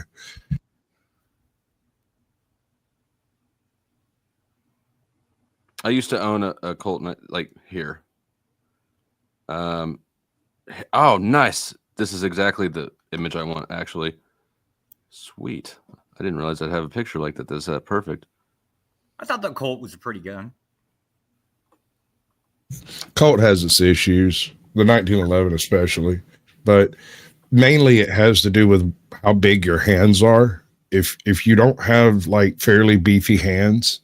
I used to own a Colt like here. Oh, nice. This is exactly the image I want, actually. Sweet. I didn't realize I'd have a picture like that. That's perfect. I thought the Colt was a pretty gun. Colt has its issues, the 1911 especially, but mainly it has to do with how big your hands are. If you don't have like fairly beefy hands,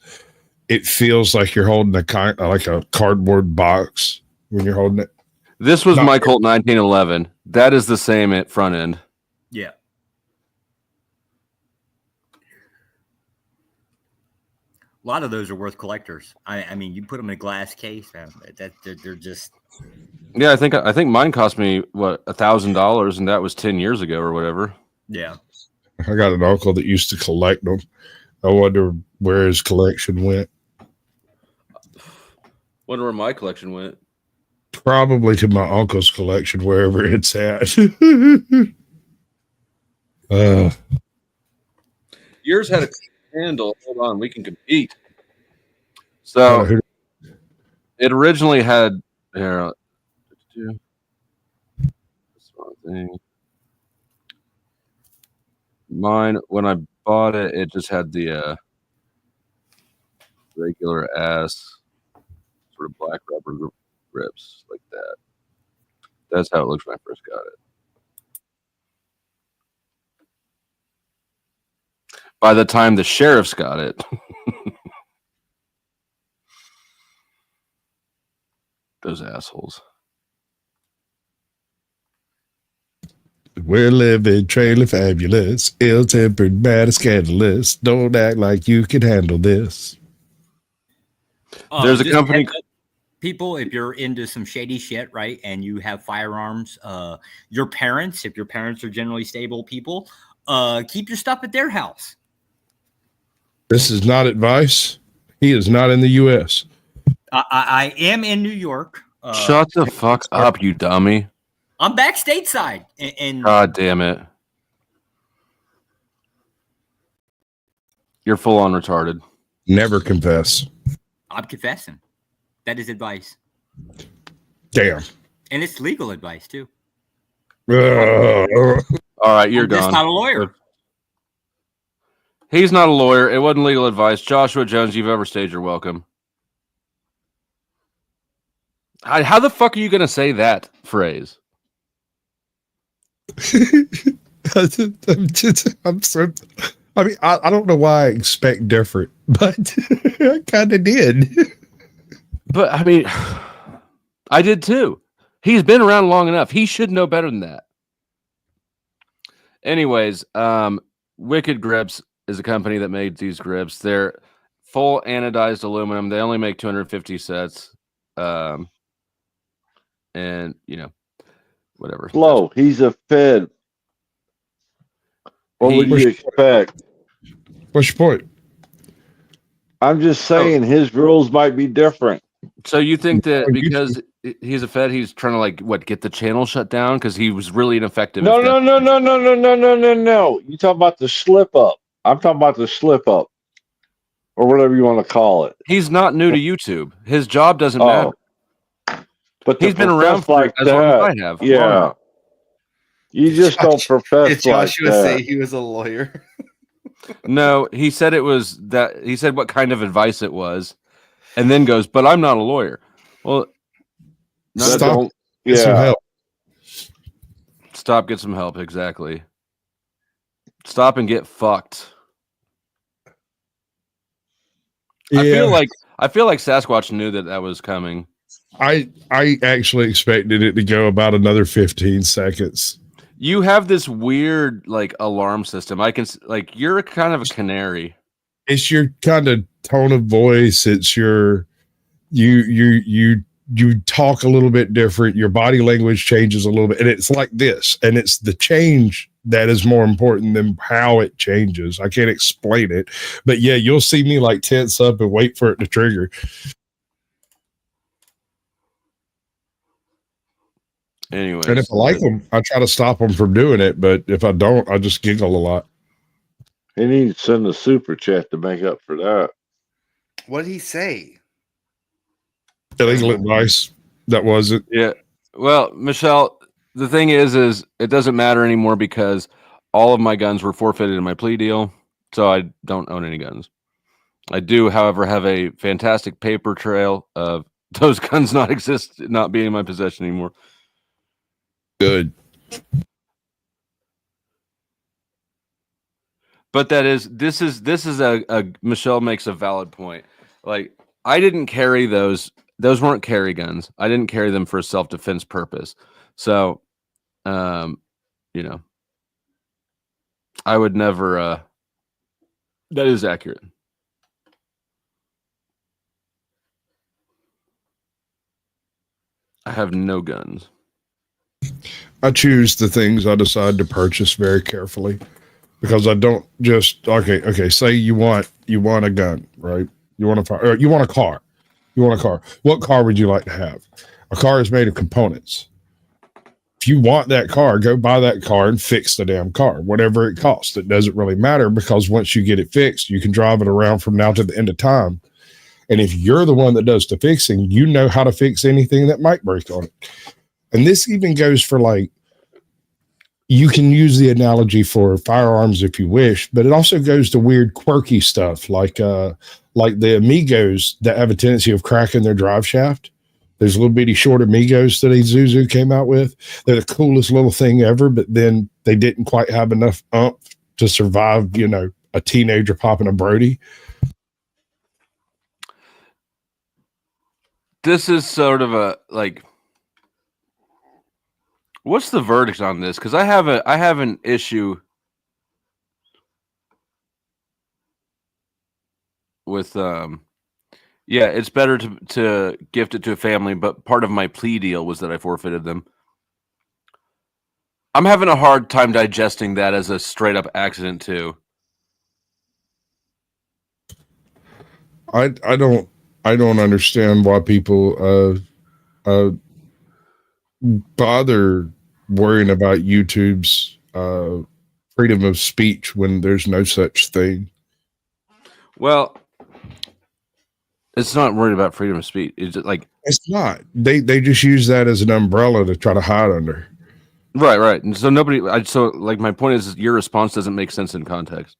it feels like you're holding a cardboard box when you're holding it. This was my Colt 1911. That is the same at front end. Yeah. A lot of those are worth collectors. I mean, you put them in a glass case, man. They're just. Yeah, I think mine cost me what $1,000, and that was 10 years ago or whatever. Yeah. I got an uncle that used to collect them. I wonder where his collection went. Wonder where my collection went. Probably to my uncle's collection, wherever it's at. Yours had a handle. Hold on, we can compete. So it originally had here. Mine, when I bought it, it just had the regular ass sort of black rubber grips like that. That's how it looks when I first got it. By the time the sheriffs got it, those assholes. We're living trailer fabulous, ill-tempered, mad and scandalous. Don't act like you can handle this. There's a company. People, if you're into some shady shit, right, and you have firearms, your parents, if your parents are generally stable people, keep your stuff at their house. This is not advice. He is not in the U.S. I am in New York. Shut the fuck up, you dummy. I'm back stateside. And God damn it. You're full on retarded. Never confess. I'm confessing. That is advice. Damn. And it's legal advice, too. All right, you're I'm done. just not a lawyer. He's not a lawyer. It wasn't legal advice. Joshua Jones, you've overstayed your welcome. How the fuck are you going to say that phrase? I'm so. I mean, I don't know why I expect different, but I kind of did. But I mean, I did too. He's been around long enough. He should know better than that. Anyways, Wicked Grips is a company that made these grips. They're full anodized aluminum. They only make 250 sets. And you know, whatever. Flo, he's a Fed. What would you expect? What's your point? I'm just saying his rules might be different. So you think that because he's a Fed, he's trying to like get the channel shut down because he was really ineffective? No. You talk about the slip up. I'm talking about the slip up, or whatever you want to call it. He's not new to YouTube. His job doesn't matter. But he's been around for like as long as I have. Yeah. You just don't profess Did Joshua like that. say he was a lawyer? No, he said it was that. He said what kind of advice it was, and then goes, "But I'm not a lawyer." Well, Stop. Get some help. Stop. Get some help. Exactly. Stop and get fucked. Yeah. I feel like Sasquatch knew that was coming. I actually expected it to go about another 15 seconds. You have this weird like alarm system. I can like you're kind of a canary. It's your kind of tone of voice. It's your you talk a little bit different. Your body language changes a little bit, and it's like this. And it's the change that is more important than how it changes. I can't explain it, but yeah, you'll see me like tense up and wait for it to trigger. Anyway, and if I like them, I try to stop them from doing it. But if I don't, I just giggle a lot. He needs to send a super chat to make up for that. What did he say? Illegal advice. That was it. Yeah. Well, Michelle, the thing is it doesn't matter anymore because all of my guns were forfeited in my plea deal, so I don't own any guns. I do, however, have a fantastic paper trail of those guns not being in my possession anymore. Good. But this is a Michelle makes a valid point. Like I didn't carry those weren't carry guns. I didn't carry them for a self-defense purpose. So I would never that is accurate. I have no guns. I choose the things I decide to purchase very carefully because I don't just okay. Say you want a gun, right? You want a car. What car would you like to have? A car is made of components. If you want that car, go buy that car and fix the damn car, whatever it costs. It doesn't really matter because once you get it fixed, you can drive it around from now to the end of time. And if you're the one that does the fixing, you know how to fix anything that might break on it. And this even goes for you can use the analogy for firearms if you wish, but it also goes to weird, quirky stuff like the Amigos that have a tendency of cracking their drive shaft. There's little bitty short Amigos that Isuzu came out with. They're the coolest little thing ever, but then they didn't quite have enough oomph to survive, a teenager popping a Brody. This is sort of a what's the verdict on this? Because I have an issue with it's better to gift it to a family, but part of my plea deal was that I forfeited them. I'm having a hard time digesting that as a straight up accident too. I don't understand why people bother worrying about YouTube's freedom of speech when there's no such thing. Well, it's not worried about freedom of speech. It's just like it's not. They just use that as an umbrella to try to hide under. Right. And so my point is your response doesn't make sense in context.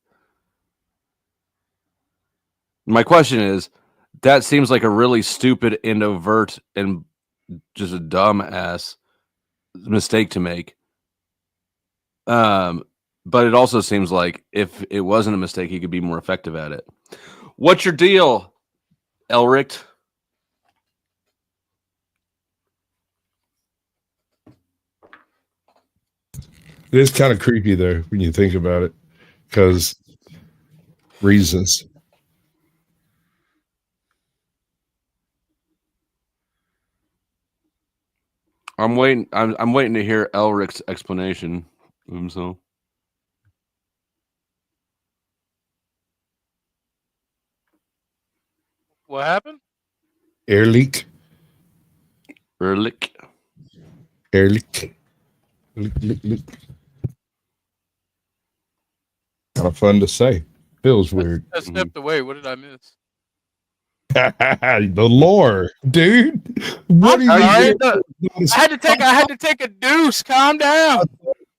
My question is, that seems like a really stupid and overt and just a dumb ass mistake to make. But it also seems like if it wasn't a mistake, he could be more effective at it. What's your deal, Elric? It is kind of creepy though when you think about it, because reasons. I'm waiting to hear Elric's explanation of himself. What happened? Air leak. Erlich. Ehrlich. Lick. Kind of fun to say. Feels weird. I stepped away. What did I miss? The lore, dude. What are you I had to take a deuce. Calm down.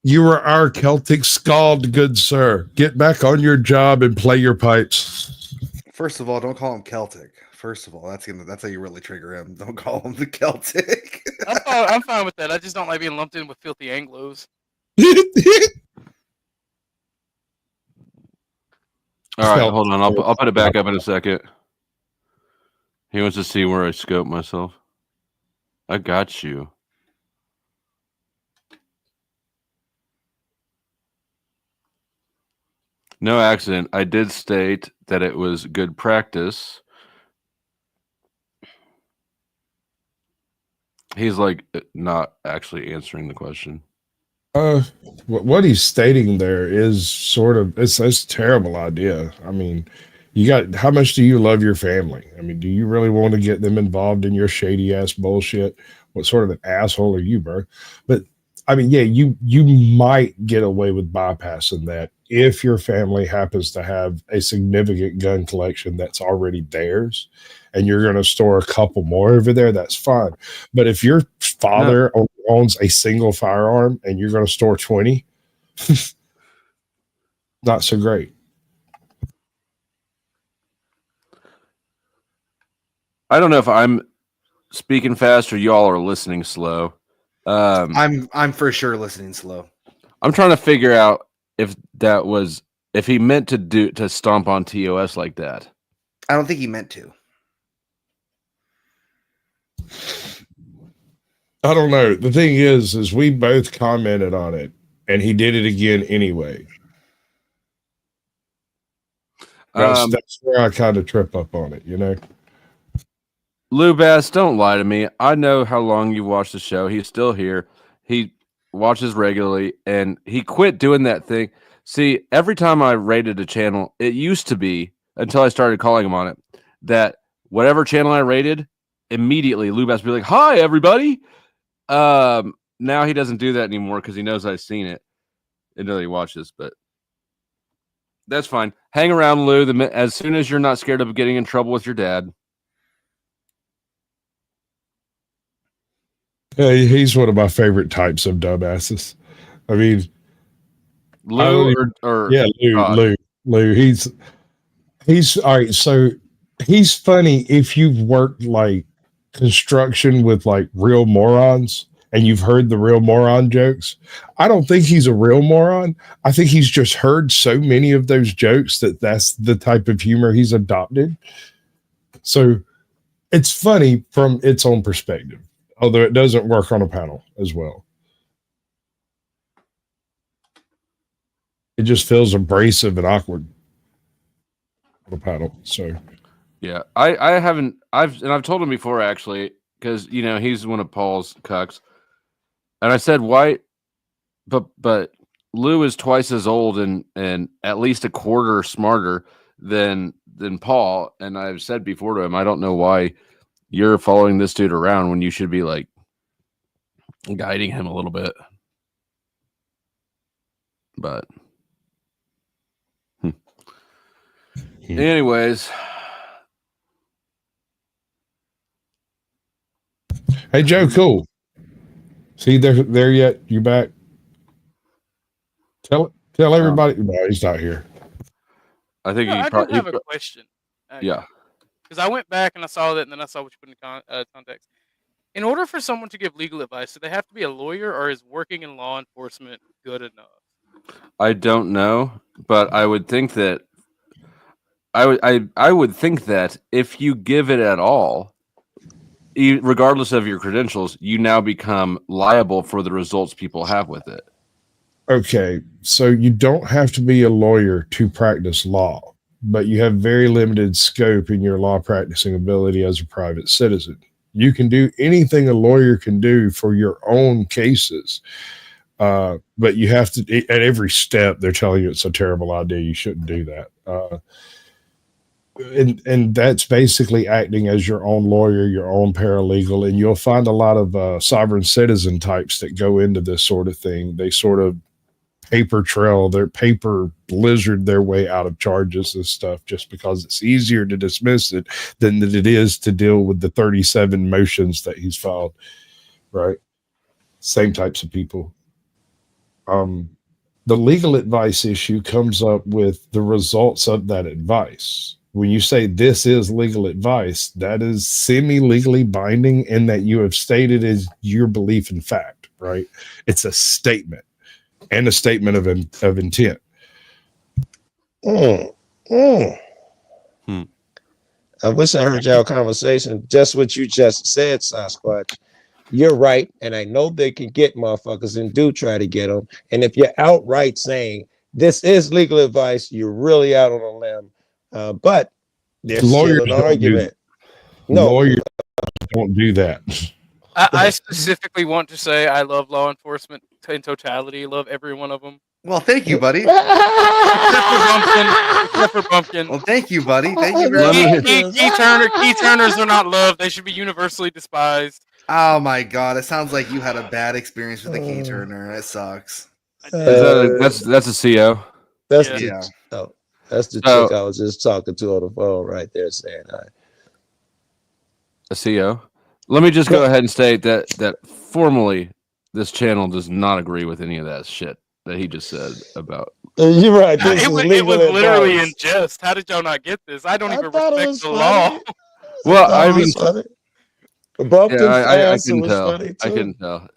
You are our Celtic scald, good sir. Get back on your job and play your pipes. First of all, don't call him Celtic. First of all, that's how you really trigger him. Don't call him the Celtic. I'm fine with that. I just don't like being lumped in with filthy Anglos. All right, hold on. I'll put it back up in a second. He wants to see where I scope myself. I got you. No accident. I did state that it was good practice. He's like not actually answering the question. What he's stating there is sort of it's a terrible idea. I mean, how much do you love your family? I mean, do you really want to get them involved in your shady ass bullshit? What sort of an asshole are you, bro? But I mean, yeah, you might get away with bypassing that if your family happens to have a significant gun collection that's already theirs and you're going to store a couple more over there, that's fine. But if your father only owns a single firearm and you're going to store 20, not so great. I don't know if I'm speaking fast or y'all are listening slow. I'm for sure listening slow. I'm trying to figure out if he meant to stomp on TOS like that. I don't think he meant to. I don't know. The thing is we both commented on it and he did it again anyway. That's where I kind of trip up on it, you know? Lou Bass, don't lie to me. I know how long you watched the show. He's still here. He watches regularly, and he quit doing that thing. See, every time I rated a channel, it used to be, until I started calling him on it, that whatever channel I rated, immediately Lou Bass would be like, "Hi, everybody." Now he doesn't do that anymore because he knows I've seen it until he watches, but that's fine. Hang around, Lou, as soon as you're not scared of getting in trouble with your dad. He's one of my favorite types of dumbasses. I mean, Lou Lou. He's all right. So he's funny if you've worked like construction with like real morons and you've heard the real moron jokes. I don't think he's a real moron. I think he's just heard so many of those jokes that's the type of humor he's adopted. So it's funny from its own perspective. Although it doesn't work on a panel as well. It just feels abrasive and awkward on a panel. So yeah, I've told him before actually, because he's one of Paul's cucks. And I said, why? but Lou is twice as old and at least a quarter smarter than Paul. And I've said before to him, I don't know why you're following this dude around when you should be like guiding him a little bit. But anyways, hey Joe, cool. See, there yet? You back? Tell everybody. No, he's not here. I think I do have a question. Yeah, because I went back and I saw that, and then I saw what you put in context. In order for someone to give legal advice, do they have to be a lawyer, or is working in law enforcement good enough? I don't know, but I would think that I would think that if you give it at all, regardless of your credentials, you now become liable for the results people have with it. Okay, so you don't have to be a lawyer to practice law, but you have very limited scope in your law practicing ability as a private citizen. You can do anything a lawyer can do for your own cases, but you have to, at every step, they're telling you it's a terrible idea. You shouldn't do that. And that's basically acting as your own lawyer, your own paralegal, and you'll find a lot of sovereign citizen types that go into this sort of thing. They sort of paper trail, their paper blizzard their way out of charges and stuff just because it's easier to dismiss it than that it is to deal with the 37 motions that he's filed, right? Same types of people. The legal advice issue comes up with the results of that advice. When you say this is legal advice, that is semi-legally binding in that you have stated as your belief in fact, right? It's a statement and a statement of intent. I wish I heard y'all conversation. Just what you just said, Sasquatch. You're right, and I know they can get motherfuckers and do try to get them. And if you're outright saying this is legal advice, you're really out on a limb. But there's still an argument. No, lawyers don't do that. I specifically want to say I love law enforcement in totality. Love every one of them. Well, thank you, buddy. Except for Bumpkin. Well, thank you, buddy. Thank you very much. Key Turners are not loved. They should be universally despised. Oh my god! It sounds like you had a bad experience with the Key Turner. It sucks. That's a CO. That's that's the chick I was just talking to on the phone right there saying hi. A CO. Let me just go ahead and state that formally this channel does not agree with any of that shit that he just said about. You're right. It was literally in jest. How did y'all not get this? I don't even respect the law. Well, I mean, I can tell. I can tell.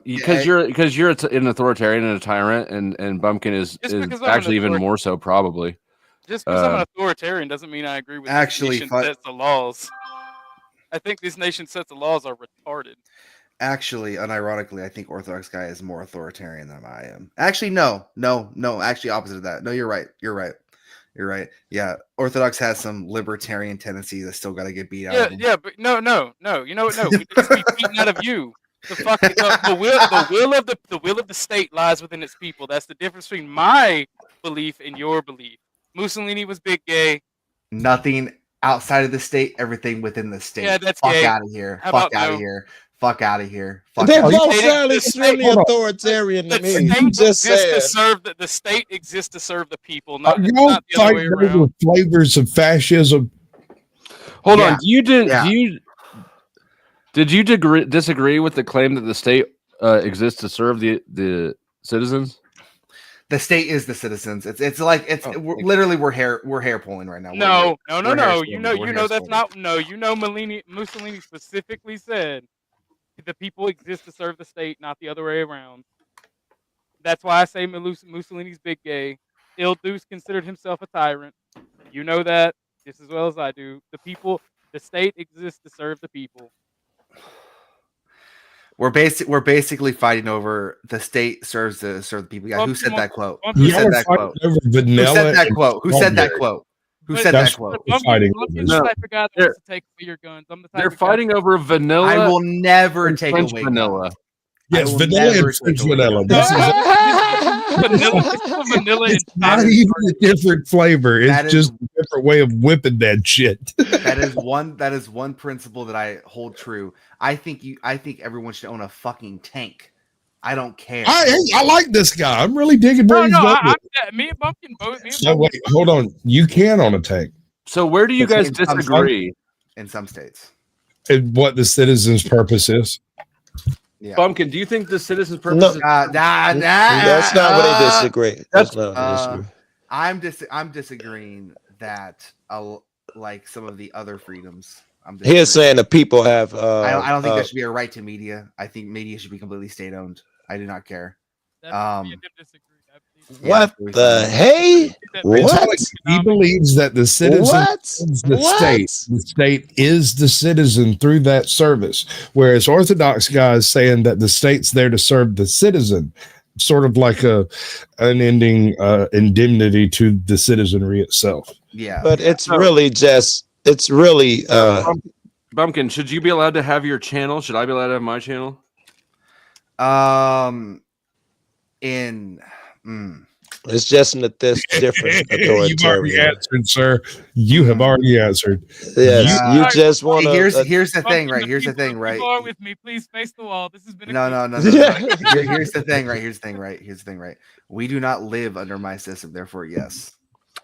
Because you're an authoritarian and a tyrant, and Bumpkin is actually even more so, probably. Just because I'm an authoritarian doesn't mean I agree with this nation sets the laws. I think this nation sets the laws are retarded. Actually, unironically, I think Orthodox guy is more authoritarian than I am. Actually, no. Actually, opposite of that. No, you're right. Yeah, Orthodox has some libertarian tendencies that still got to get beat out. Yeah, but no. You know what? No, we just be beaten out of you. The will of the state lies within its people. That's the difference between my belief and your belief. Mussolini was big gay. Nothing outside of the state, everything within the state. Yeah, that's fuck gay. out of here. How Fuck about out no? of here. Fuck out of here. They both sound extremely authoritarian to me. You just said the state exists to serve the people, not Y'all the other way fighting over around. flavors of fascism. Hold on. Did you disagree with the claim that the state exists to serve the citizens? The state is the citizens. It's literally we're hair pulling right now. No. You know that's not. No, you know Mussolini specifically said the people exist to serve the state, not the other way around. That's why I say Mussolini's big gay. Il Duce considered himself a tyrant. You know that just as well as I do. The state exists to serve the people. We're basically fighting over the state serves to serve the people. Yeah, who said that quote? Who said that quote? Who said that quote? Who said that quote? I'm the type of guy that wants to take away your guns. I'm the type They're fighting over vanilla. I will never and take French away vanilla. guns. Yes, will vanilla never and take French away vanilla. your This is vanilla. This is a vanilla it's and not fat. even a different flavor. It's That is- just a different way of whipping that shit. That is one principle that I hold true. I think everyone should own a fucking tank. I don't care. I like this guy. I'm really digging where No, he's no, going. me and Bumpkin both. Me and So wait, hold on. You can on a tank. So where do you guys In some disagree? In some states. And what the citizen's purpose is. Yeah. Bumpkin, do you think the citizen's purpose No. is That's not what they disagree. That's not what they disagree. I'm disagreeing that like some of the other freedoms. He's saying the people have. I don't think there should be a right to media. I think media should be completely state owned. I do not care. What the hey? What? He believes that the citizen is the state. The state is the citizen through that service. Whereas Orthodox guys saying that the state's there to serve the citizen, sort of like an ending indemnity to the citizenry itself. Yeah. But it's really just Bumpkin, should you be allowed to have your channel? Should I be allowed to have my channel? It's just this different authoritarian. You've already answered, sir. You have already answered. Yes, you just want to. Here's the thing, right? Here's the thing, right? People are with me. Please face the wall. This has been No. Here's the thing, right? Here's the thing, right? We do not live under my system, therefore, yes.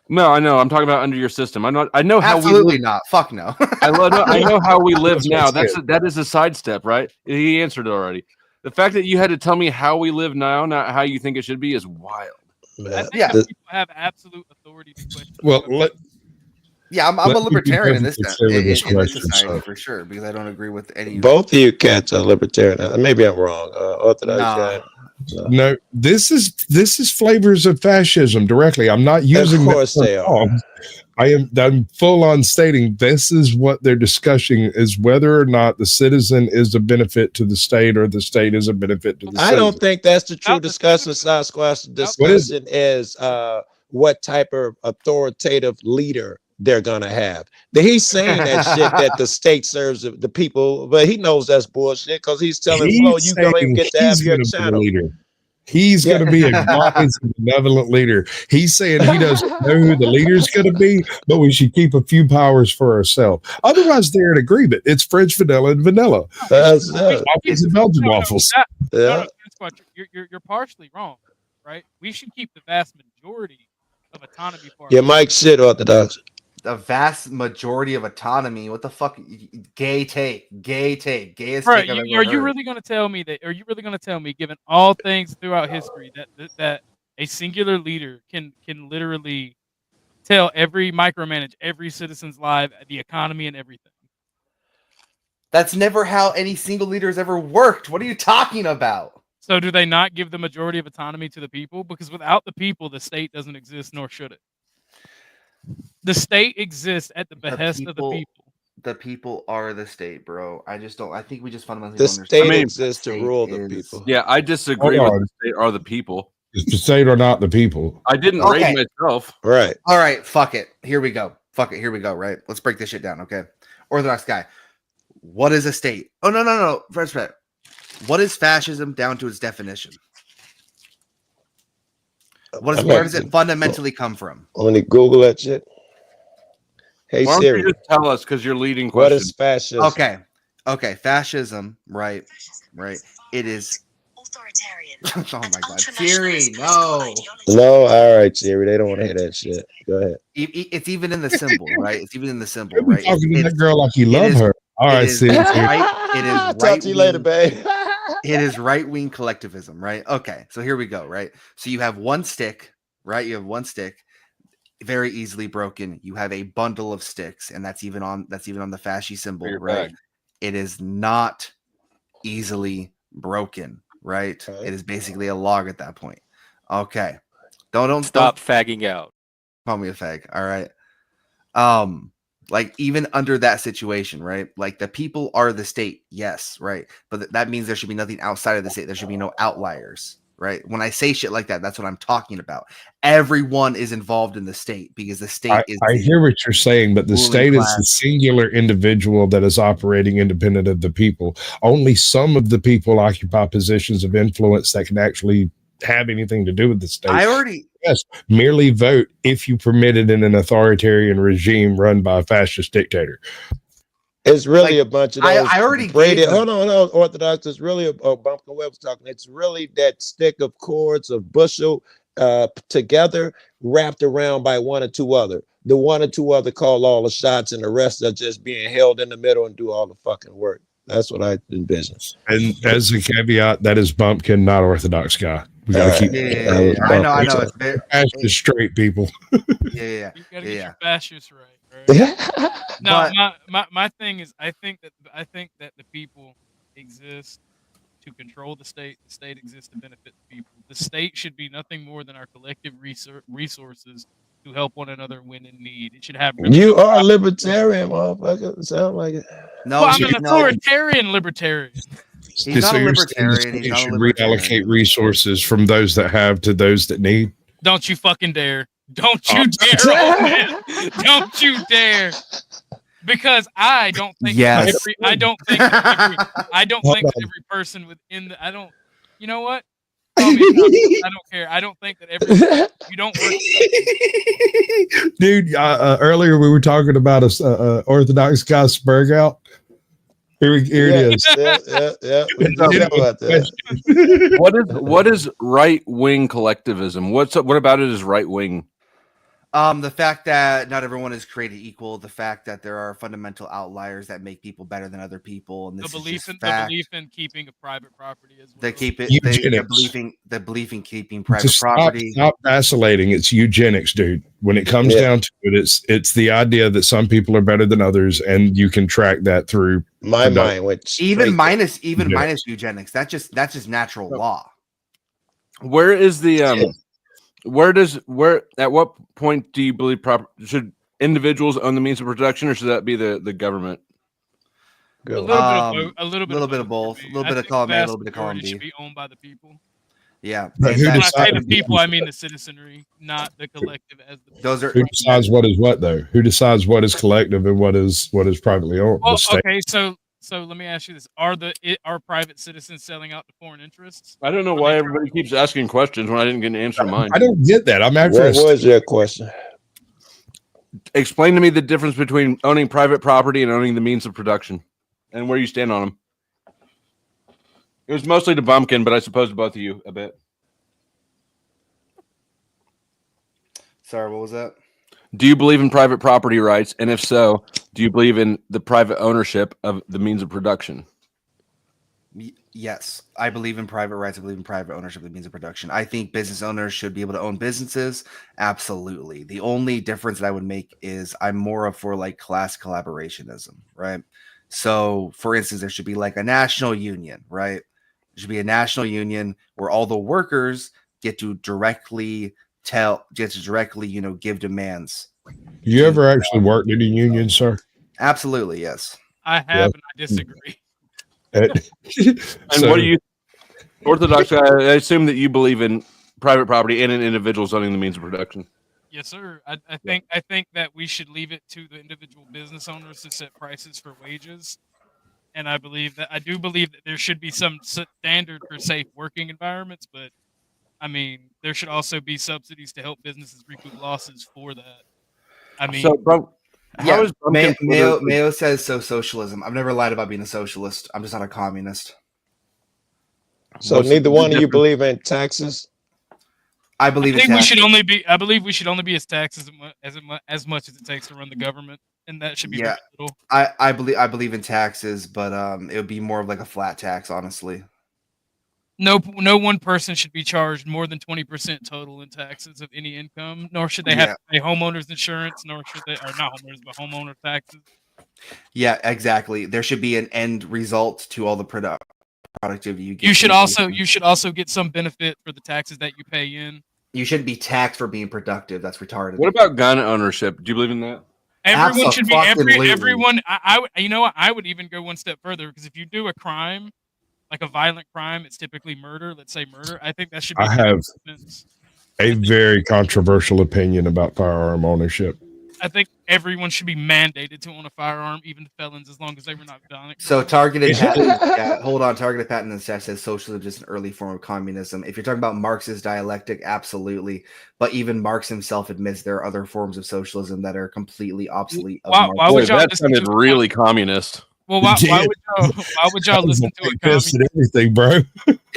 No, I know. I'm talking about under your system. I know how Absolutely we live. not. Fuck no. I know how we live now. That is a sidestep, right? He answered it already. The fact that you had to tell me how we live now, not how you think it should be, is wild. I think that people have absolute authority to question. Well, I'm a libertarian in this question, society for sure, because I don't agree with any. Both of you cats are libertarian. Maybe I'm wrong. Orthodox guy. No, this is flavors of fascism directly. I'm not using. Of course they are. I'm full on stating this is what they're discussing is whether or not the citizen is a benefit to the state or the state is a benefit to the citizen. I don't think that's the true discussion. Sasquatch discussion is what type of authoritative leader they're gonna have. He's saying that shit that the state serves the people, but he knows that's bullshit because he's telling Flo you don't even get to have your channel. He's going to be a wise and benevolent leader. He's saying he doesn't know who the leader's going to be, but we should keep a few powers for ourselves. Otherwise, they're in agreement. It's French vanilla and vanilla. Waffles and Belgian waffles. No, you're partially wrong, right? We should keep the vast majority of autonomy for. Yeah, Mike shit Orthodox. The vast majority of autonomy. What the fuck? Gay take. Gayest right, take I've ever are you heard. really going to tell me that? Are you really going to tell me, given all things throughout history, that a singular leader can literally tell micromanage every citizen's life, the economy, and everything? That's never how any single leader has ever worked. What are you talking about? So do they not give the majority of autonomy to the people? Because without the people, the state doesn't exist, nor should it. The state exists at the behest of the people. The people are the state, bro. I think we just fundamentally The don't understand. state exists to rule the people. Yeah, I disagree with the state are the people. Is the state or not the people? I didn't raise myself. Right. All right, fuck it. Here we go. Here we go, right? Let's break this shit down, okay? Orthodox guy. What is a state? Oh, no. First, what is fascism down to its definition? Where does it fundamentally come from? Let me Google that shit. Hey Why don't Siri, you just tell us because you're leading what questions. is fascism? Okay. Fascism, right. It is authoritarian. Oh my god, Siri, no. No, all right, Siri. They don't want to hear that shit. Go ahead. It's even in the symbol, right? It's even in the symbol, right? Talking to that girl like you love her. All right, Siri. Talk to you later, babe. It is right-wing collectivism, right? Okay, so here we go, right? So you have one stick, right? You have one stick, very easily broken. You have a bundle of sticks, and that's even on the fasci symbol, right? Back. It is not easily broken, right? Okay. It is basically a log at that point. Okay, don't Stop fagging out. call me a fag. All right. Like even under that situation, right? Like the people are the state, yes, right. But that means there should be nothing outside of the state. There should be no outliers, right? When I say shit like that, that's what I'm talking about. Everyone is involved in the state because the state is. I hear what you're saying, but the state is the singular individual that is operating independent of the people. Only some of the people occupy positions of influence that can actually have anything to do with the state. Yes, merely vote if you permit it in an authoritarian regime run by a fascist dictator. It's really a bunch of those. I already Brady. Hold on, Orthodox. It's really a Bumpkin Web was talking. It's really that stick of cords of bushel together, wrapped around by one or two other. The one or two other call all the shots, and the rest are just being held in the middle and do all the fucking work. That's what I envision. And as a caveat, that is Bumpkin, not Orthodox guy. We got to keep. I know. It's very fascist straight people. Yeah. You gotta get your fascists right. No, my thing is, I think that the people exist to control the state. The state exists to benefit the people. The state should be nothing more than our collective resources to help one another when in need. It should have. You are a libertarian, motherfucker. Sound like it. No, I'm an authoritarian libertarian. He's not a libertarian. You should reallocate resources from those that have to those that need. Don't you fucking dare! Don't you dare! Don't you dare! Because I don't think I don't think that every person within the you know what? I don't care. I don't think that you don't work. Dude, earlier we were talking about a Orthodox guy Spurg out. Here it is. Yeah. We talked about that. What is right wing collectivism? What about it is right wing? The fact that not everyone is created equal, the fact that there are fundamental outliers that make people better than other people, and this the belief in keeping a private property as well. The belief in keeping private property. Stop vacillating. It's eugenics, dude. When it comes down to it, it's the idea that some people are better than others, and you can track that through my mind. Which minus eugenics. That's just natural law. Where is the at what point do you believe should individuals own the means of production, or should that be the government? A little bit of both. A little bit of column A, a little bit of column B. Should be owned by the people. Yeah. But when I say the people, I mean the citizenry, not the collective. Who decides what is what, though? Who decides what is collective and what is privately owned? Well, okay, so let me ask you this: Are private citizens selling out to foreign interests? I don't know why everybody keeps asking questions when I didn't get an answer to mine. I don't get that. I'm actually. What was your question? Explain to me the difference between owning private property and owning the means of production, and where you stand on them. It was mostly to Bumpkin, but I suppose to both of you a bit. Sorry, what was that? Do you believe in private property rights? And if so, do you believe in the private ownership of the means of production? Yes, I believe in private rights. I believe in private ownership of the means of production. I think business owners should be able to own businesses. Absolutely. The only difference that I would make is I'm more of for like class collaborationism, right? So, for instance, there should be like a national union, right? There should be a national union where all the workers get to directly give demands. You ever actually worked in a union, sir? Absolutely, yes. I have, and I disagree. And what do you, Orthodox? I assume that you believe in private property and in individuals owning the means of production. Yes, sir. I think that we should leave it to the individual business owners to set prices for wages, and I do believe that there should be some standard for safe working environments, but I mean, there should also be subsidies to help businesses recoup losses for that. I mean, Mayo says socialism. I've never lied about being a socialist. I'm just not a communist. So neither one of you believe in taxes? I believe we should only be as taxed as much as it takes to run the government, and that should be very little. I believe in taxes, but it would be more of like a flat tax, honestly. No one person should be charged more than 20% total in taxes of any income, nor should they have to pay homeowners insurance, nor should they, or not homeowners, but homeowner taxes. Yeah, exactly. There should be an end result to all the productivity you get. You should also get some benefit for the taxes that you pay in. You shouldn't be taxed for being productive. That's retarded. What about gun ownership? Do you believe in that? Everyone should be everyone. I would even go one step further, because if you do a crime, like a violent crime, it's typically murder. Let's say murder. I think that should be. I have a very controversial opinion about firearm ownership. I think everyone should be mandated to own a firearm, even felons, as long as they were not violent. So targeted patent. Hold on. Targeted patent in the chat says socialism is just an early form of communism. If you're talking about Marx's dialectic, absolutely. But even Marx himself admits there are other forms of socialism that are completely obsolete. Why would y'all that sounded really communist? Well, why would y'all listen to a communist? And everything, bro.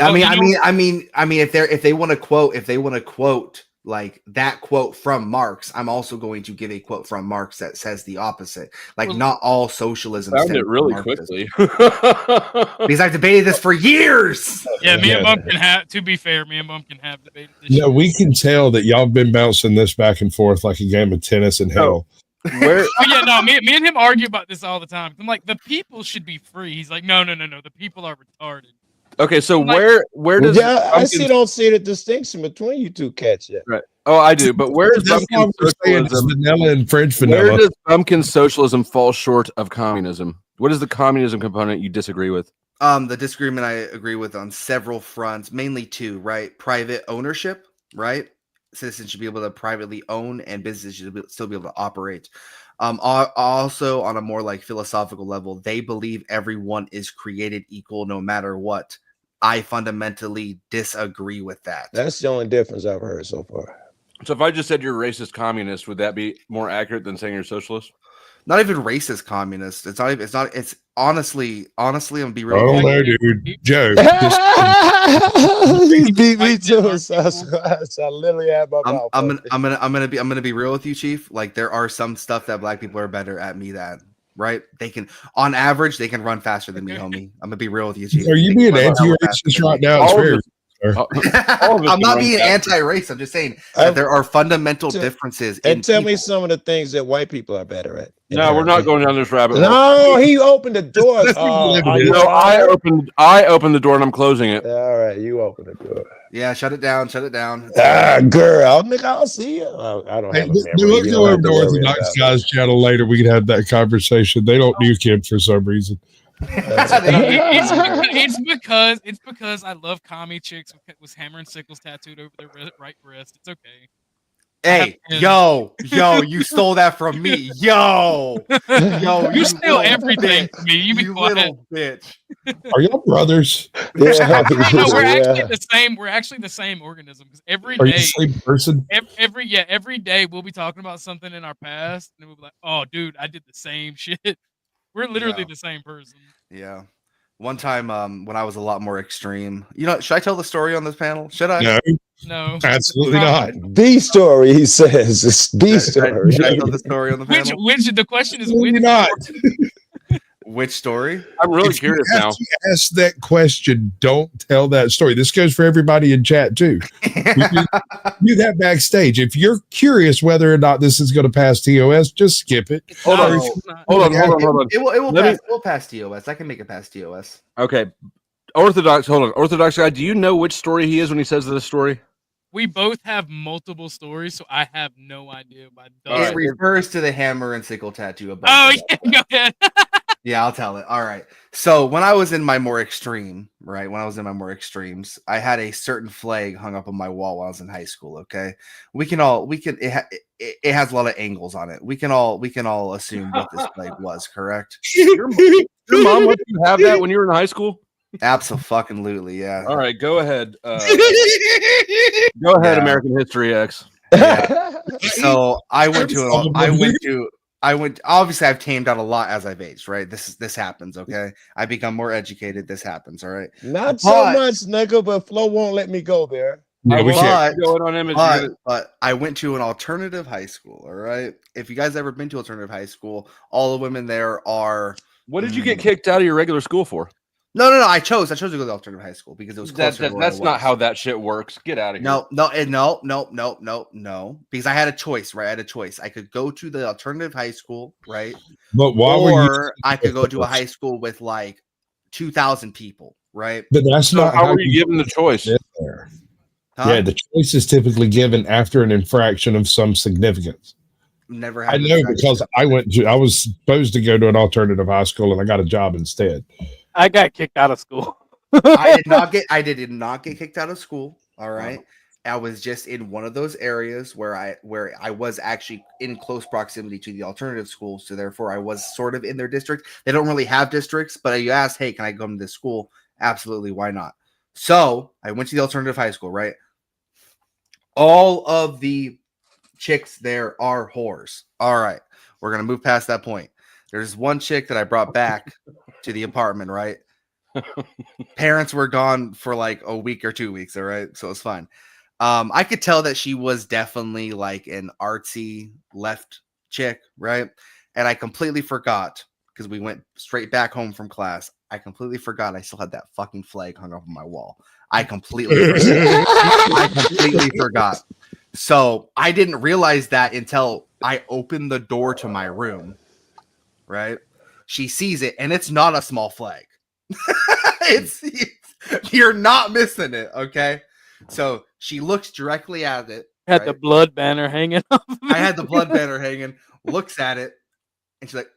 I mean, if they want to quote like that quote from Marx, I'm also going to give a quote from Marx that says the opposite. Like, not all socialism. Found it really quickly because I've debated this for years. Yeah, me and Bump can have. To be fair, me and Bump can have debated this. No, we can tell that y'all been bouncing this back and forth like a game of tennis in hell. Where? Oh yeah, no, me and him argue about this all the time. I'm like, the people should be free. He's like, no, the people are retarded. Okay, so where does I don't see the distinction between you two cats yet. Right. Oh, I do, but where is Bumpkin socialism? Vanilla and French vanilla. Where does Bumpkin socialism fall short of communism? What is the communism component you disagree with? The disagreement I agree with on several fronts, mainly two, right? Private ownership, right? Citizens should be able to privately own, and businesses should still be able to operate. Also, on a more like philosophical level, they believe everyone is created equal no matter what. I fundamentally disagree with that. That's the only difference I've heard so far. So if I just said you're a racist communist, would that be more accurate than saying you're socialist? Not even racist communist. It's not. It's honestly, I'm gonna be real. Oh no, dude, Joe. He beat me too. So I literally have my mouth. I'm gonna be real with you, Chief. Like, there are some stuff that black people are better at me than. Right? They can, on average, they can run faster than me, homie. I'm gonna be real with you, Chief. Are you being anti-racist right now? I'm not being anti-race. I'm just saying that there are fundamental differences. And tell me some of the things that white people are better at. No, we're not going down this rabbit hole. No, he opened the door. I opened the door and I'm closing it. All right, you open the door. Yeah, shut it down. Shut it down. Girl, nigga, I'll see you. I don't have a memory. Let's go over to Orthodox Guy's channel later. We can have that conversation. They don't nuke him for some reason. It's because I love commie chicks with hammer and sickles tattooed over their right breast. It's okay. Hey, yo, you stole that from me. Yo, you steal everything from me. You little bitch. Are y'all brothers? Yeah. No, we're actually the same. We're actually the same organism. Because every Are day, you the same person? Every day we'll be talking about something in our past, and we'll be like, "Oh, dude, I did the same shit." We're literally the same person. Yeah. One time, when I was a lot more extreme, should I tell the story on this panel? Should I? No, absolutely not. The story, he says, it's the story. Should I tell the story on the panel? The question is which not. Which story? I'm really curious now. If you ask that question, don't tell that story. This goes for everybody in chat too. Do that backstage. If you're curious whether or not this is going to pass TOS, just skip it. Hold on. It will pass TOS. I can make it past TOS. Okay. Orthodox Guy, do you know which story he is when he says this story? We both have multiple stories, so I have no idea. It refers to the hammer and sickle tattoo above. Oh, yeah, go ahead. Yeah, I'll tell it. All right. So when I was in my more extremes, I had a certain flag hung up on my wall when I was in high school. Okay, it has a lot of angles on it. We can all assume what this flag was. Correct? Your mom let you have that when you were in high school? Absolutely, yeah. All right, go ahead. Go ahead, American History X. Yeah. So obviously I've tamed out a lot as I've aged, right? This happens, okay? I become more educated. This happens, all right? Not so much, nigga, but Flo won't let me go there. Yeah, but I went to an alternative high school, all right? If you guys ever been to alternative high school, all the women there are... What did you get kicked out of your regular school for? No. I chose to go to alternative high school because it was closer. That's not how that shit works. Get out of here. No. Because I had a choice, right? I could go to the alternative high school, right? But I could go to a high school with like 2,000 people, right? But that's not how were you given the choice? Yeah, the choice is typically given after an infraction of some significance. Never had. I know because I was supposed to go to an alternative high school and I got a job instead. I got kicked out of school. I did not get kicked out of school. All right. I was just in one of those areas where I was actually in close proximity to the alternative school, so therefore I was sort of in their district. They don't really have districts, but you asked, hey, can I come to this school? Absolutely, why not? So I went to the alternative high school, right? All of the chicks there are whores. All right, we're gonna move past that point. There's one chick that I brought back to the apartment, right? Parents were gone for like a week or 2 weeks, all right, so it's fine. I could tell that she was definitely like an artsy left chick, right? And I completely forgot because we went straight back home from class. I completely forgot I still had that fucking flag hung up on my wall. I completely forgot. So I didn't realize that until I opened the door to my room, right? She sees it, and it's not a small flag. it's you're not missing it, okay? So she looks directly at it. Had the blood banner hanging up. I had the blood banner hanging, looks at it, and she's like,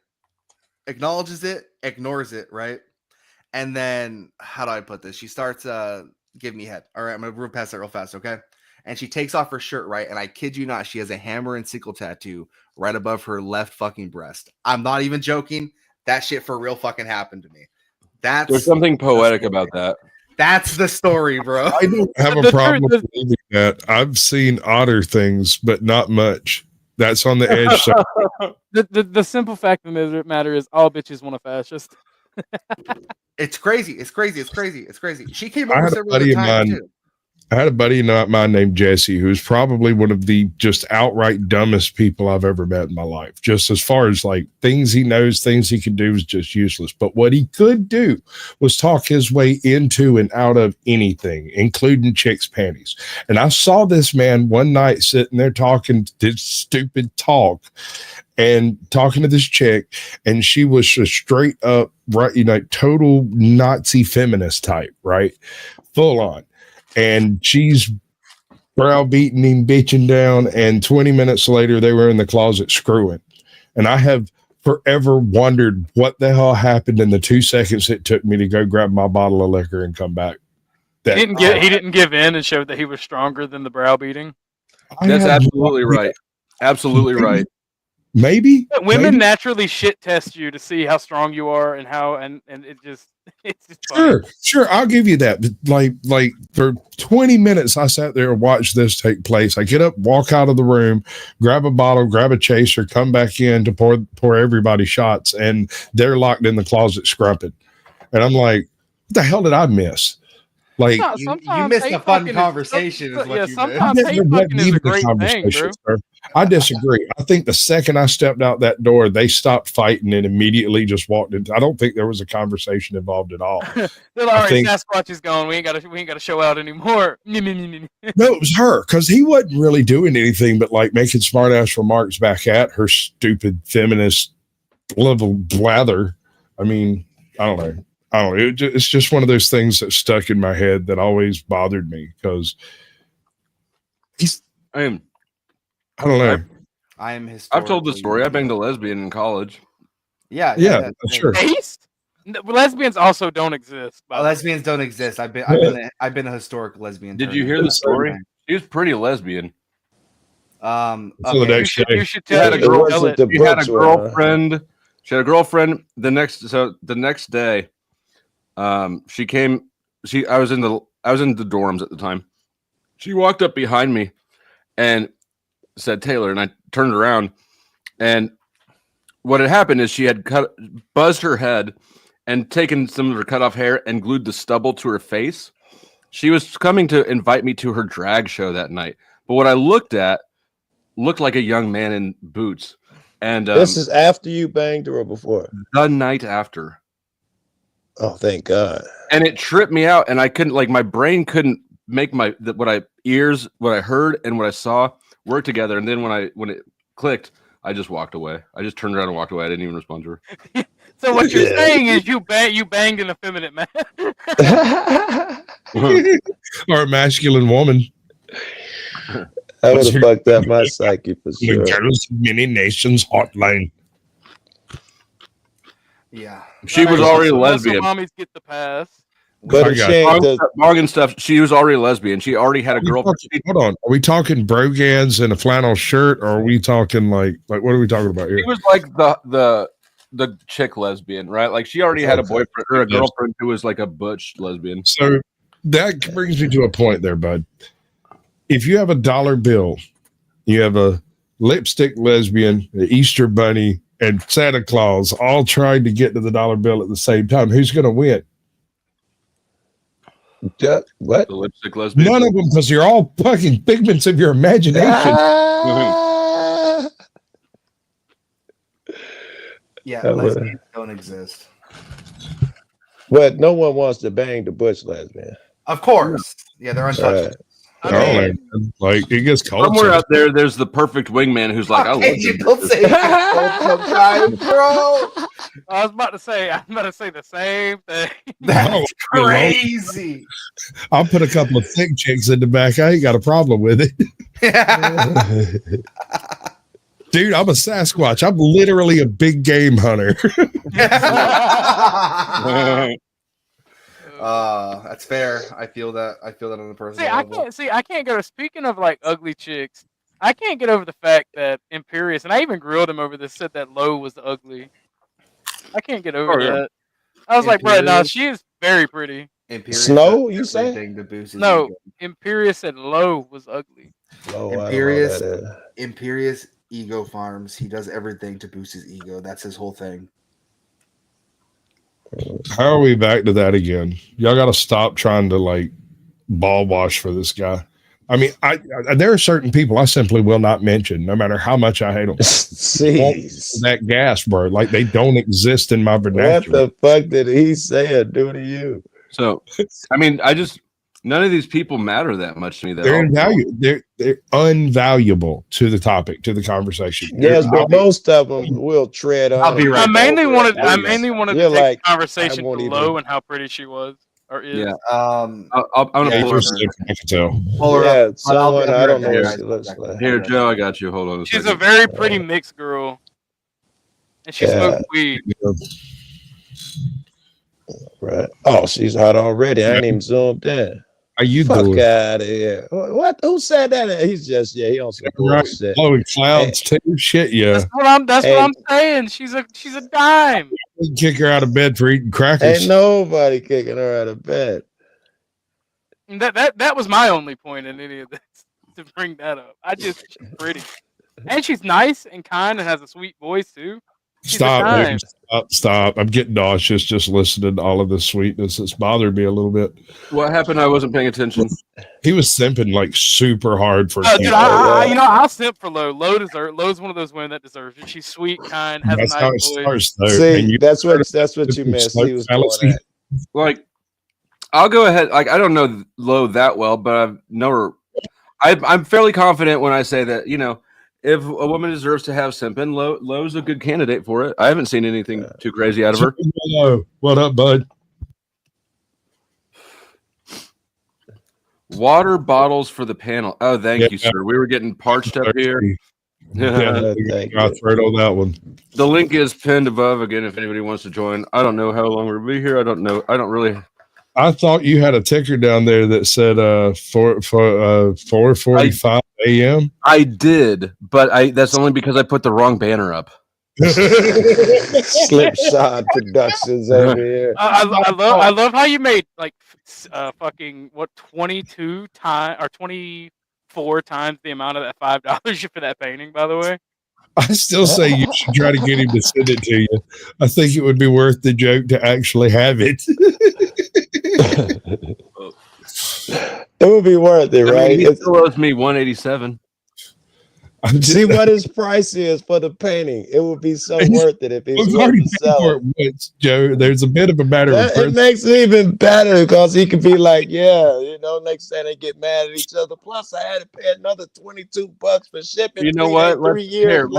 acknowledges it, ignores it, right? And then, how do I put this? She starts giving me head. All right, I'm going to move past that real fast, okay? And she takes off her shirt, right? And I kid you not, she has a hammer and sickle tattoo right above her left fucking breast. I'm not even joking. That shit for real fucking happened to me. There's something poetic about that. That's the story, bro. I don't have a problem believing that. I've seen odder things, but not much. That's on the edge. The simple fact of the matter is all bitches want a fascist. It's crazy. It's crazy. It's crazy. It's crazy. She came over several other times too. I had a buddy of mine named Jesse, who's probably one of the just outright dumbest people I've ever met in my life. Just as far as like things he knows, things he can do is just useless. But what he could do was talk his way into and out of anything, including chicks' panties. And I saw this man one night sitting there talking this stupid talk and talking to this chick, and she was a straight up, right, total Nazi feminist type, right? Full on. And she's browbeating him, bitching down, and 20 minutes later, they were in the closet screwing. And I have forever wondered what the hell happened in the 2 seconds it took me to go grab my bottle of liquor and come back. He didn't give in and showed that he was stronger than the browbeating. That's absolutely right. Absolutely right. Maybe women naturally shit test you to see how strong you are and how and it's just funny. Sure, I'll give you that. But like for 20 minutes I sat there and watched this take place. I get up, walk out of the room, grab a bottle, grab a chaser, come back in to pour everybody shots, and they're locked in the closet scrumping. And I'm like, what the hell did I miss? Like you missed a fun conversation. Is what you sometimes hate fucking is a great thing, bro. I disagree. I think the second I stepped out that door, they stopped fighting and immediately just walked into. I don't think there was a conversation involved at all. They're like, all right, Sasquatch is gone. We ain't got to show out anymore. No, it was her, because he wasn't really doing anything but like making smart ass remarks back at her stupid feminist level blather. I mean, I don't know. It's just one of those things that stuck in my head that always bothered me because I don't know. I am I've told the story. I banged a lesbian in college. Yeah, sure. Lesbians also don't exist. Lesbians don't exist. I've been a historic lesbian. Did you hear the story? She was pretty lesbian. Okay. You should tell she had a girlfriend. She had a girlfriend the next day. She came. I was in the dorms at the time. She walked up behind me and said Taylor, and I turned around, and what had happened is she had buzzed her head and taken some of her cut off hair and glued the stubble to her face. She was coming to invite me to her drag show that night, but what I looked at looked like a young man in boots. And this is after you banged her or before? The night after. Oh, thank God. And it tripped me out, and I couldn't, like, my brain couldn't make what I heard and what I saw work together. And then when it clicked, I just walked away. I just turned around and walked away. I didn't even respond to her. So what you're saying is you banged an effeminate man. Or a masculine woman. I would have fucked up my psyche for sure. The Girls Many Nations hotline. Yeah. She was already lesbian. Mommies get the pass. But if she ain't Morgan stuff. She was already a lesbian. She already had a girlfriend. Hold on. Are we talking brogans and a flannel shirt, or are we talking like what are we talking about here? She was like the chick lesbian, right? Like she already had a boyfriend or a girlfriend who was like a butch lesbian. So that brings me to a point there, bud. If you have a dollar bill, you have a lipstick lesbian, the Easter bunny, and Santa Claus all trying to get to the dollar bill at the same time. Who's going to win? What? The lipstick lesbian? None of them, because you're all fucking figments of your imagination. Yeah, lesbians don't exist. But no one wants to bang the butch lesbian. Of course. Yeah, they're untouchable. Like it gets cold. Somewhere out there's the perfect wingman who's like, I love you. Bro. I was about to say the same thing. That's crazy. I'll put a couple of thick chicks in the back. I ain't got a problem with it. Dude, I'm a Sasquatch. I'm literally a big game hunter. That's fair. I feel that on the personal level. I can't go. Speaking of like ugly chicks, I can't get over the fact that Imperious, and I even grilled him over this, said that Lowe was ugly. I can't get over that. I was like, bro, no, she is very pretty. Imperious Snow, you say? No, Imperious said Lowe was ugly. Imperious ego farms. He does everything to boost his ego. That's his whole thing. How are we back to that again? Y'all got to stop trying to like ball wash for this guy. I mean, I there are certain people I simply will not mention, no matter how much I hate them. That gas, bro, like they don't exist in my vernacular. What the fuck did he say or do to you? So, I mean, none of these people matter that much to me. They're invaluable. They're unvaluable to the topic, to the conversation. Yes, but most of them will tread on. I'll be right. I mainly wanted to take like, the conversation to Lowe and how pretty she was or is. Yeah. I'm gonna pull her. I can tell. Yeah, someone I don't know what she looks like. Here, Joe, I got you. Hold on. She's a very pretty mixed girl, and she smokes weed. Right. Oh, she's hot already. I ain't even zoomed in. Are you Fuck doing? out of here. What? Who said that? He's just he on some bullshit. Oh, clouds too. Shit, yeah. That's what I'm saying. She's a dime. Kick her out of bed for eating crackers. Ain't nobody kicking her out of bed. And that was my only point in any of this to bring that up. She's pretty, and she's nice and kind and has a sweet voice too. Stop. I'm getting nauseous just listening to all of this sweetness. It's bothered me a little bit. What happened? I wasn't paying attention. He was simping like super hard for dude, I'll simp for Lowe. Lowe's one of those women that deserves it. She's sweet, kind, has that's a how nice it voice. starts, though. That's what you missed. He was going at. Like, I'll go ahead. Like, I don't know Lowe that well, but I know her. I'm fairly confident when I say that, if a woman deserves to have simping, Lowe's a good candidate for it. I haven't seen anything too crazy out of her. Hello. What up, bud? Water bottles for the panel. Oh, thank you, sir. We were getting parched up here. Yeah, I thread on that one. The link is pinned above again if anybody wants to join. I don't know how long we'll be here. I don't know. I don't really. I thought you had a ticker down there that said 4:45 a.m. I did, but that's only because I put the wrong banner up. Slipshod Productions over here. I love how you made like fucking 22 times or 24 times the amount of that $5 for that painting. By the way, I still say you should try to get him to send it to you. I think it would be worth the joke to actually have it. It would be worth it, right? He still owes me $187. See what his price is for the painting. It would be so worth it if he's already for it, Joe. There's a bit of a matter of it makes it even better because he could be like, next time they get mad at each other. Plus, I had to pay another $22 for shipping. You know what? Let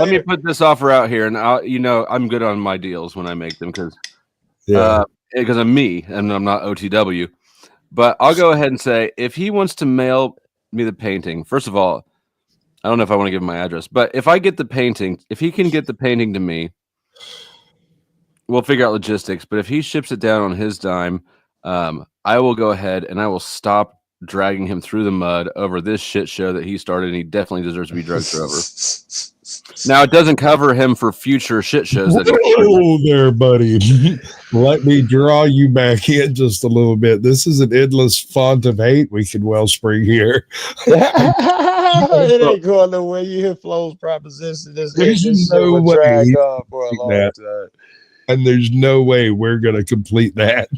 me put this offer out here, and I'm good on my deals when I make them because I'm me and I'm not OTW. But I'll go ahead and say if he wants to mail me the painting, first of all, I don't know if I want to give him my address, but if I get the painting, if he can get the painting to me, we'll figure out logistics. But if he ships it down on his dime, I will go ahead and I will stop dragging him through the mud over this shit show that he started, and he definitely deserves to be drugged over. Now, it doesn't cover him for future shit shows that he Whoa there, buddy. Let me draw you back in just a little bit. This is an endless font of hate we could wellspring here. It ain't going nowhere. You hear Flo's proposition. This There's no no way drag on for a long time. And there's no way we're going to complete that.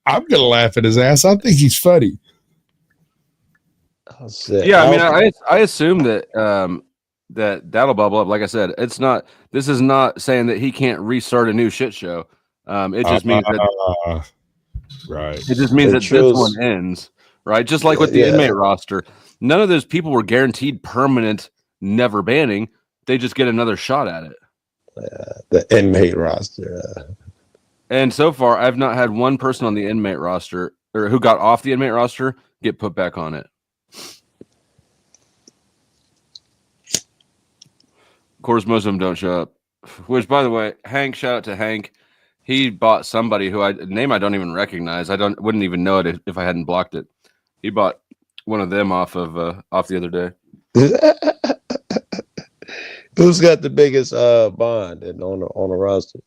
I'm going to laugh at his ass. I think he's funny. Oh, shit. Yeah, I mean, I assume that that'll bubble up. Like I said, this is not saying that he can't restart a new shit show. It just means that right. It just means that this one ends, right? Just like with the inmate roster. None of those people were guaranteed permanent never banning. They just get another shot at it. The inmate roster. And so far, I've not had one person on the inmate roster or who got off the inmate roster get put back on it. Of course, most of them don't show up. Which, by the way, Hank, shout out to Hank. He bought somebody who I don't even recognize. Wouldn't even know it if I hadn't blocked it. He bought one of them off the other day. Who's got the biggest bond on the roster?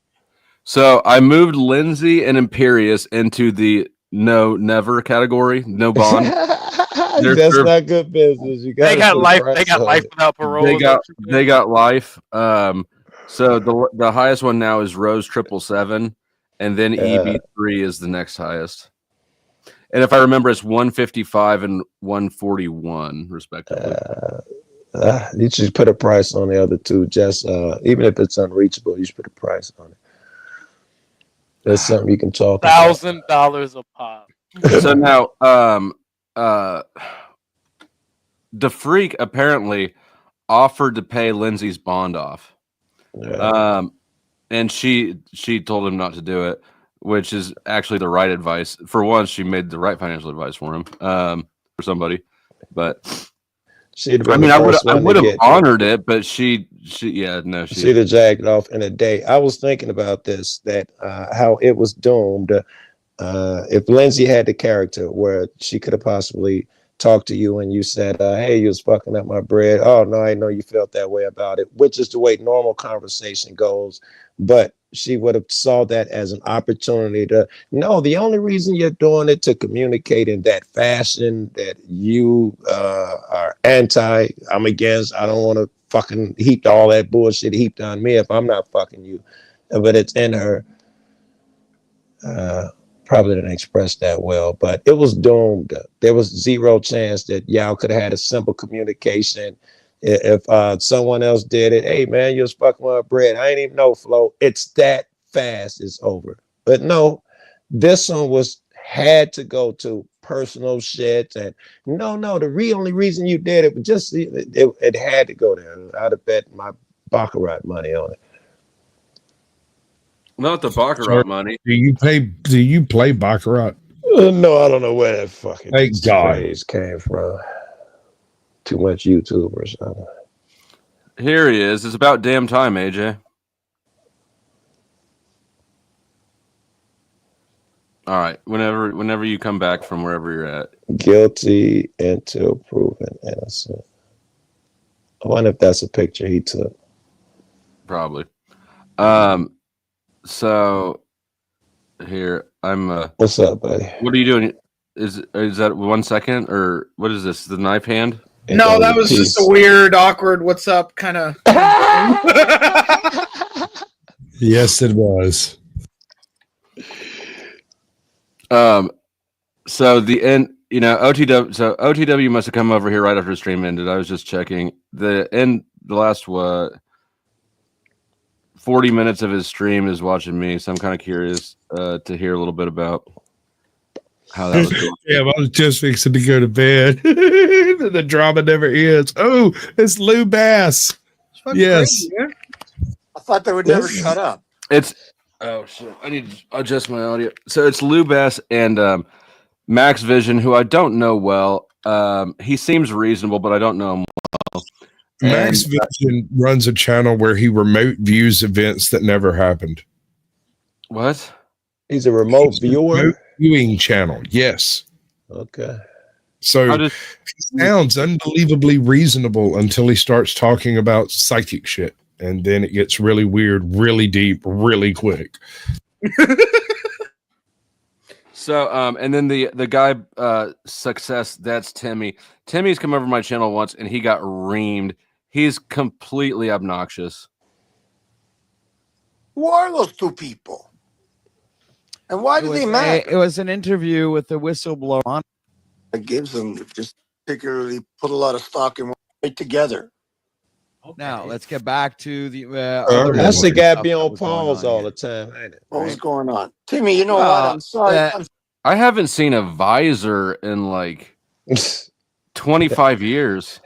So I moved Lindsay and Imperious into the no never category. No bond. That's not good business. They got life. They got life without parole. They got life. So the highest one now is Rose 777, and then EB3 is the next highest. And if I remember, it's 155 and 141 respectively. You should put a price on the other two. Just even if it's unreachable, you should put a price on it. That's something you can talk about. $1,000 a pop. So now, the Freak apparently offered to pay Lindsay's bond off. And she told him not to do it, which is actually the right advice. For once, she made the right financial advice for him, for somebody. But I mean, I would have honored it, but she'd have jacked off in a day. I was thinking about this, that how it was doomed. If Lindsay had the character where she could have possibly talked to you and you said, hey, you was fucking up my bread. Oh, no, I know you felt that way about it, which is the way normal conversation goes. But she would have saw that as an opportunity to, no, the only reason you're doing it to communicate in that fashion that you are anti, I'm against, I don't want to fucking heap all that bullshit heaped on me if I'm not fucking you. But it's in her. Probably didn't express that well, but it was doomed. There was zero chance that y'all could have had a simple communication. If someone else did it, hey man, you was fucking my bread. I ain't even know, Flo. It's that fast. It's over. But no, this one had to go to personal shit, and the only reason you did it was just it had to go there. I'd have bet my baccarat money on it. Not the baccarat money. Do you play baccarat? No, I don't know where that fucking phrase came from. Too much YouTube or something. Here he is. It's about damn time, AJ. All right. Whenever you come back from wherever you're at. Guilty until proven innocent. I wonder if that's a picture he took. Probably. So here I'm. What's up, buddy? What are you doing? Is that 1 second or what is this? The knife hand? No, that was just a weird, awkward. What's up? Kind of. Yes, it was. So the end. OTW. So OTW must have come over here right after the stream ended. I was just checking the last 40 minutes of his stream is watching me, so I'm kind of curious to hear a little bit about how that was going. Yeah, I was just fixing to go to bed. The drama never ends. Oh, it's Lou Bass. Yes. Crazy, I thought they would never shut up. Oh shit! I need to adjust my audio. So it's Lou Bass and Max Vision, who I don't know well. He seems reasonable, but I don't know him well. Max Vision runs a channel where he remote views events that never happened. What? He's a remote viewer. viewing channel. Yes. Okay. So he sounds unbelievably reasonable until he starts talking about psychic shit. And then it gets really weird, really deep, really quick. So, and then the guy, Success, that's Timmy. Timmy's come over my channel once, and he got reamed. He's completely obnoxious. Who are those two people? And why do they matter? It was an interview with the whistleblower. It gives them just particularly put a lot of stock in right together. Now let's get back to the. That's the guy be on pause all the time. Ain't it? What was going on? Timmy, you know what? I'm sorry. I haven't seen a visor in like 25 years.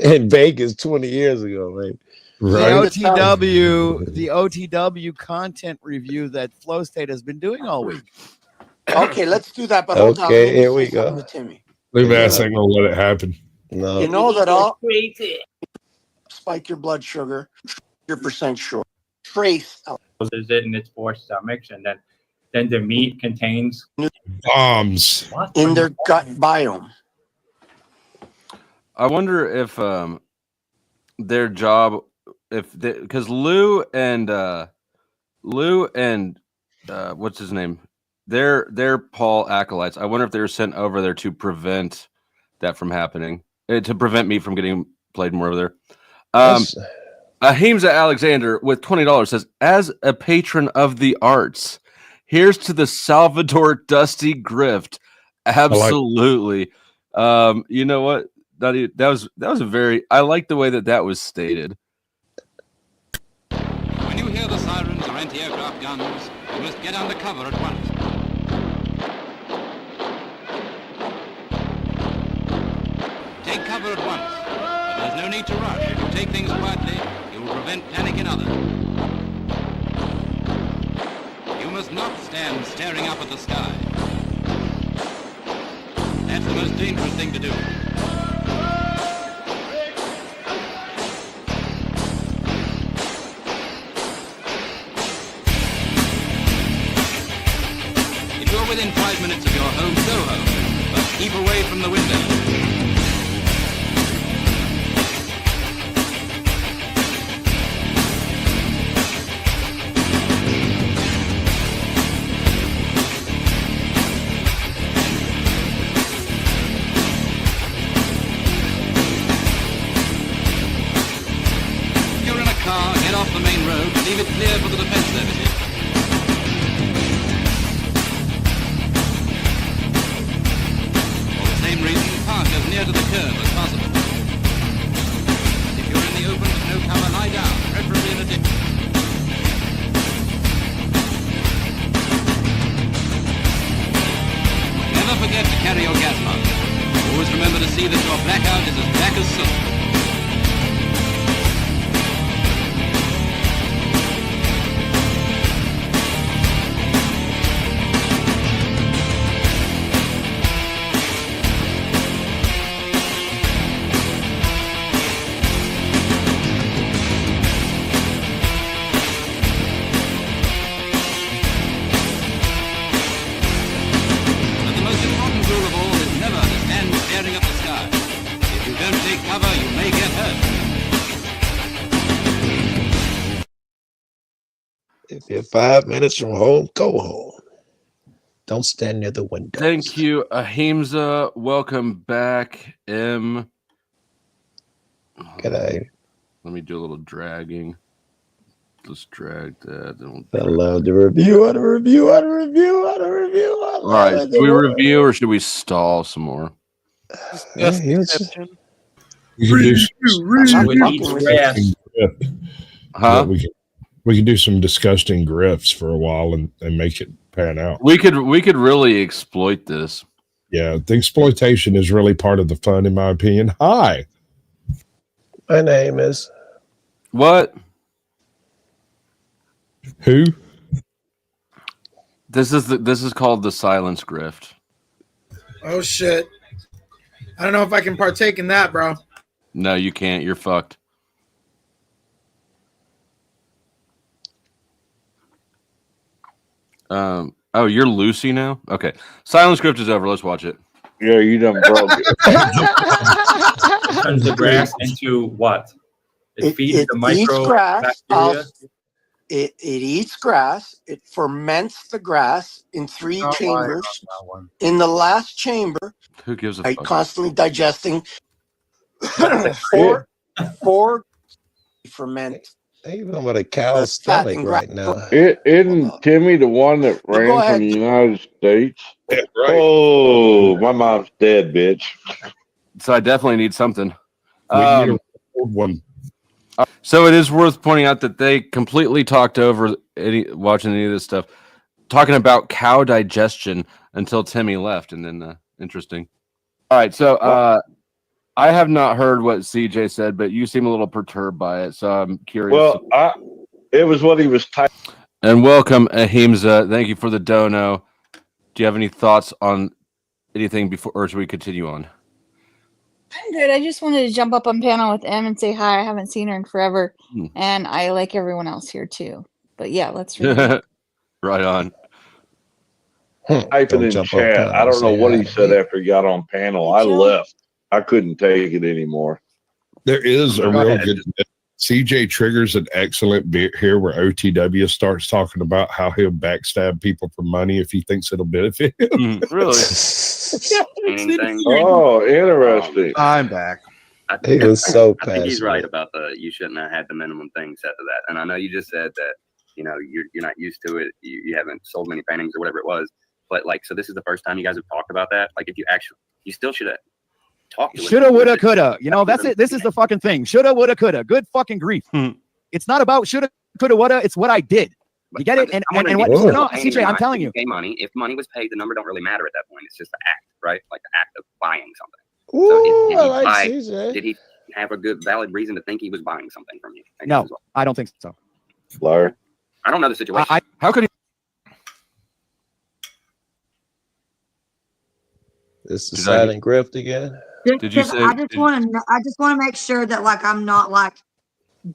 In Vegas 20 years ago, man. Right. The OTW content review that Flow State has been doing all week. Okay, let's do that. But hold on. Okay, here we go. To Timmy. Leave ass ain't gonna let it happen. No. You know that all spike your blood sugar, your percent short. Trace is it in its four stomachs, and then the meat contains bombs in their gut biome. I wonder if their job, because Lou and what's his name, they're Paul acolytes. I wonder if they were sent over there to prevent that from happening, to prevent me from getting played more over there. Ahimsa Alexander with $20 says, as a patron of the arts, here's to the Salvador Dusty Grift. Absolutely. You know what? That was a very, I like the way that was stated. When you hear the sirens or anti-aircraft guns, you must get under cover at once. Take cover at once, but there's no need to rush. If you take things quietly, you will prevent panic in others. You must not stand staring up at the sky. That's the most dangerous thing to do. If you're within 5 minutes of your home, go home, but keep away from the window. Get off the main road, leave it clear for the defense services. For the same reason, park as near to the curb as possible. If you're in the open with no cover, lie down, preferably in a ditch. Never forget to carry your gas mask. Always remember to see that your blackout is as black as soot. If you're 5 minutes from home, go home. Don't stand near the window. Thank you, Ahimsa. Welcome back, M. G'day. Let me do a little dragging. Let's drag that. I love the review. All right, do we review or should we stall some more? We can do some disgusting grifts for a while and make it pan out. We could really exploit this. Yeah, the exploitation is really part of the fun, in my opinion. Hi. My name is what? Who? This is called the silence grift. Oh shit. I don't know if I can partake in that, bro. No, you can't. You're fucked. Oh, you're Lucy now? Okay. Silent script is over. Let's watch it. Yeah, you done broke it. It turns the grass into what? It feeds the eats micro grass. bacteria. It eats grass. It ferments the grass in 3 chambers. In the last chamber, Who gives a right, fuck? constantly digesting four ferment. Even with a cow's fat stomach and right now. Isn't Timmy the one that go ran ahead. from the United States? Yeah, right. Oh, my mom's dead, bitch. So I definitely need something. We need a old one. So it is worth pointing out that they completely talked over watching any of this stuff, talking about cow digestion until Timmy left, and then interesting. All right, so I have not heard what CJ said, but you seem a little perturbed by it, so I'm curious. Well, it was what he was typing. And welcome, Ahimsa. Thank you for the dono. Do you have any thoughts on anything before, or should we continue on? I'm good. I just wanted to jump up on panel with Em and say hi. I haven't seen her in forever, and I like everyone else here too. But yeah, let's read it. Right on. Typing in chat. I don't know what he said after he got on panel. I left. I couldn't take it anymore. There is a real good. CJ triggers an excellent bit here where OTW starts talking about how he'll backstab people for money if he thinks it'll benefit him. Really? Oh, interesting. I'm back. He was so I think he's passionate. right about you shouldn't have had the minimum thing set to that. And I know you just said that, you're not used to it. You haven't sold many paintings or whatever it was. But so this is the first time you guys have talked about that. Like, if you still should have talked to it. Shoulda, woulda, coulda. That's it. This is the fucking thing. Shoulda, woulda, coulda. Good fucking grief. It's not about shoulda, coulda, woulda. It's what I did. You get it? And what? No, CJ, I'm telling you. Pay money. If money was paid, the number don't really matter at that point. It's just the act, right? Like the act of buying something. Ooh, so I like CJ. did he have a good, valid reason to think he was buying something from you? No, I don't think so. Liar. I don't know the situation. How could he? It's the silent grift again. Did you say? I just want to make sure that I'm not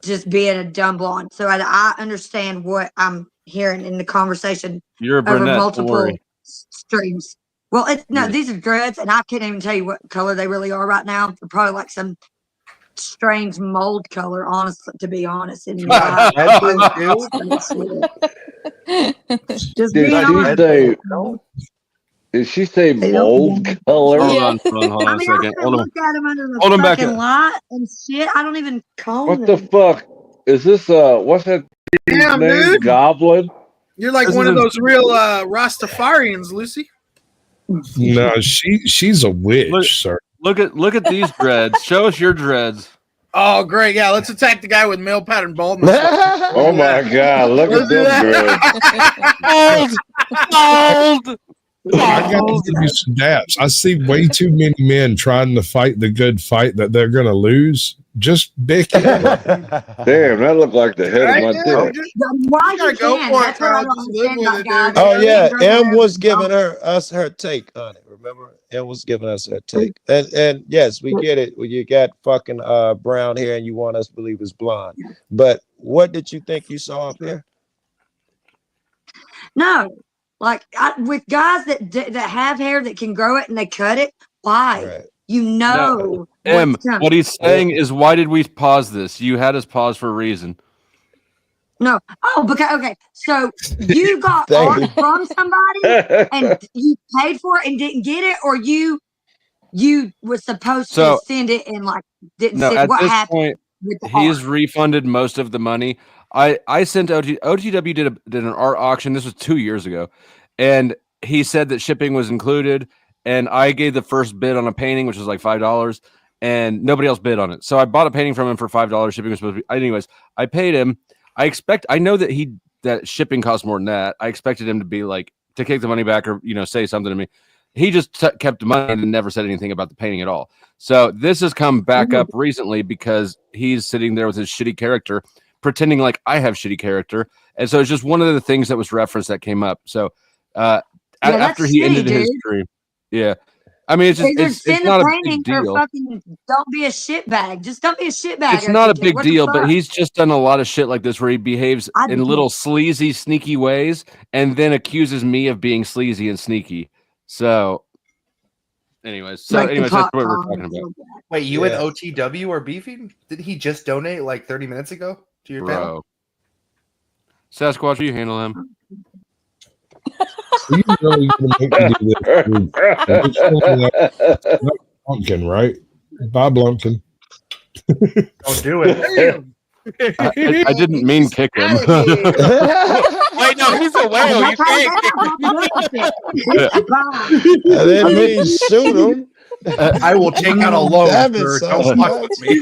just being a dumb blonde. So I understand what I'm hearing in the conversation. You're a over brunette. multiple streams. Well, these are dreads, and I can't even tell you what color they really are right now. They're probably some strange mold color, honestly, to be honest. And just being honest. Did she say mold color? Hold on a second. I look at them under the Hold 'em back fucking up. light and shit. I don't even comb What them. the fuck? Is this what's that Damn, name? dude. Goblin? You're like This one is of a- those real Rastafarians, Lucy. No, she's a witch, sir. Look at these dreads. Show us your dreads. Oh, great. Yeah, let's attack the guy with male pattern baldness. Oh my god, look at them dreads. Bald! I got to give you some daps. I see way too many men trying to fight the good fight that they're going to lose. Just bick it. Damn, that looked like the head of my dick. Why you go can? for That's it, what I bro. don't Just live understand with about it, guys. dude. Oh yeah, They're Em was giving us her take on it. Remember, Em was giving us her take, and yes, we get it. When you got fucking brown hair and you want us to believe it's blonde, but what did you think you saw up here? No, with guys that have hair that can grow it and they cut it. Why? Right. You know. Em, what's coming. what he's saying is, why did we pause this? You had us pause for a reason. No. Oh, because okay. So you got Thank art from somebody and you paid for it and didn't get it, or you was supposed So- to send it and didn't No, send at what this happened point, with the he's art? refunded most of the money. I sent OTW did an art auction. This was 2 years ago, and he said that shipping was included. And I gave the first bid on a painting, which was like $5, and nobody else bid on it. So I bought a painting from him for $5. Shipping was supposed to be. Anyways, I paid him. I know that shipping costs more than that. I expected him to be to kick the money back or say something to me. He just kept the money and never said anything about the painting at all. So this has come back up recently because he's sitting there with his shitty character, pretending like I have shitty character. And so it's just one of the things that was referenced that came up. So after he ended his stream, yeah. I mean, it's just Either it's send not a a painting big or deal. fucking don't be a shitbag. Just don't be a shitbag. It's not a OTW. big What the deal, but fuck? he's just done a lot of shit like this where he behaves I in do. little sleazy, sneaky ways, and then accuses me of being sleazy and sneaky. So, anyways, Like the that's pot what we're calling talking about, Wait, you Yeah. and OTW are beefing? Did he just donate like 30 minutes ago to your panel? bro. Sasquatch, will you handle him? So you really gonna make me do this? Not Blumpkin, right? Bye, Blumpkin. Don't do it. I didn't mean kick him. Wait, no, he's a whale. You can't kick him. I didn't mean shoot him. I will take out a loan, Damn it, sir. son. Don't fuck with me.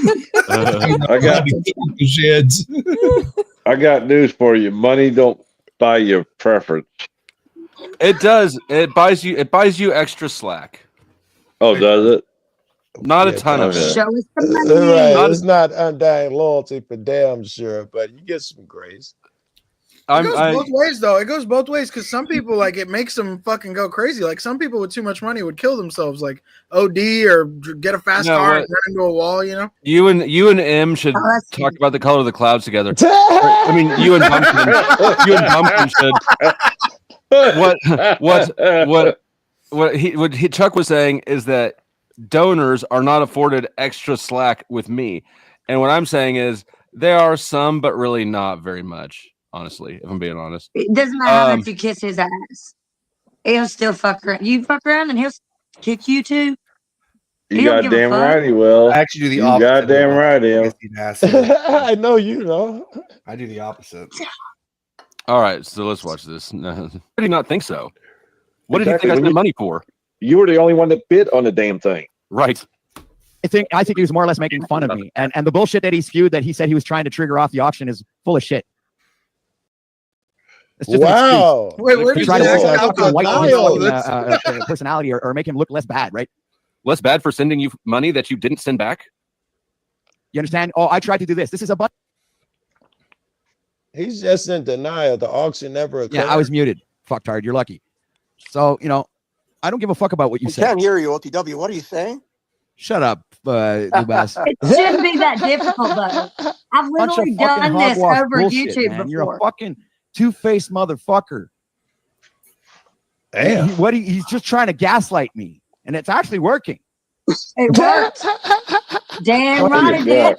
I got news for you. Money don't buy you preference. It does. It buys you extra slack. Oh, does it? Not a ton of it. Show us the money. Right. It's not undying loyalty for damn sure, but you get some grace. It goes both ways, though. It goes both ways because some people, like, it makes them fucking go crazy. Like, some people with too much money would kill themselves, like OD or get a fast car and run into a wall, you know? You and M should talk about the color of the clouds together. I mean, you and Pumpkin should. What Chuck was saying is that donors are not afforded extra slack with me, and what I'm saying is there are some, but really not very much. Honestly, if I'm being honest, It doesn't matter how much you kiss his ass. He'll still fuck around. You fuck around and he'll kick you too. You goddamn right he will. I actually do the you opposite. Goddamn right him. I know you know. I do the opposite. All right, so let's watch this. No, I do not think so. What did you Exactly. think I When spent money for? You were the only one that bid on the damn thing. Right. I think he was more or less making fun of me, and the bullshit that he spewed that he said he was trying to trigger off the auction is full of shit. It's just Wow. an excuse. Wait, where To did try you to get fucking whiten his denial? fucking, personality or make him look less bad, right? Less bad for sending you money that you didn't send back. You understand? Oh, I tried to do this. This is a button. He's just in denial. The auction never occurred. Yeah, I was muted. Fucktard. You're lucky. So, I don't give a fuck about what you I say. can't hear you, OTW. What are you saying? Shut up, Lubas. It shouldn't be that difficult, though. I've Bunch of literally fucking done this hogwash over bullshit, YouTube man. before. You're a fucking two-faced motherfucker. Damn. He's just trying to gaslight me, and it's actually working. It worked. Damn right it did.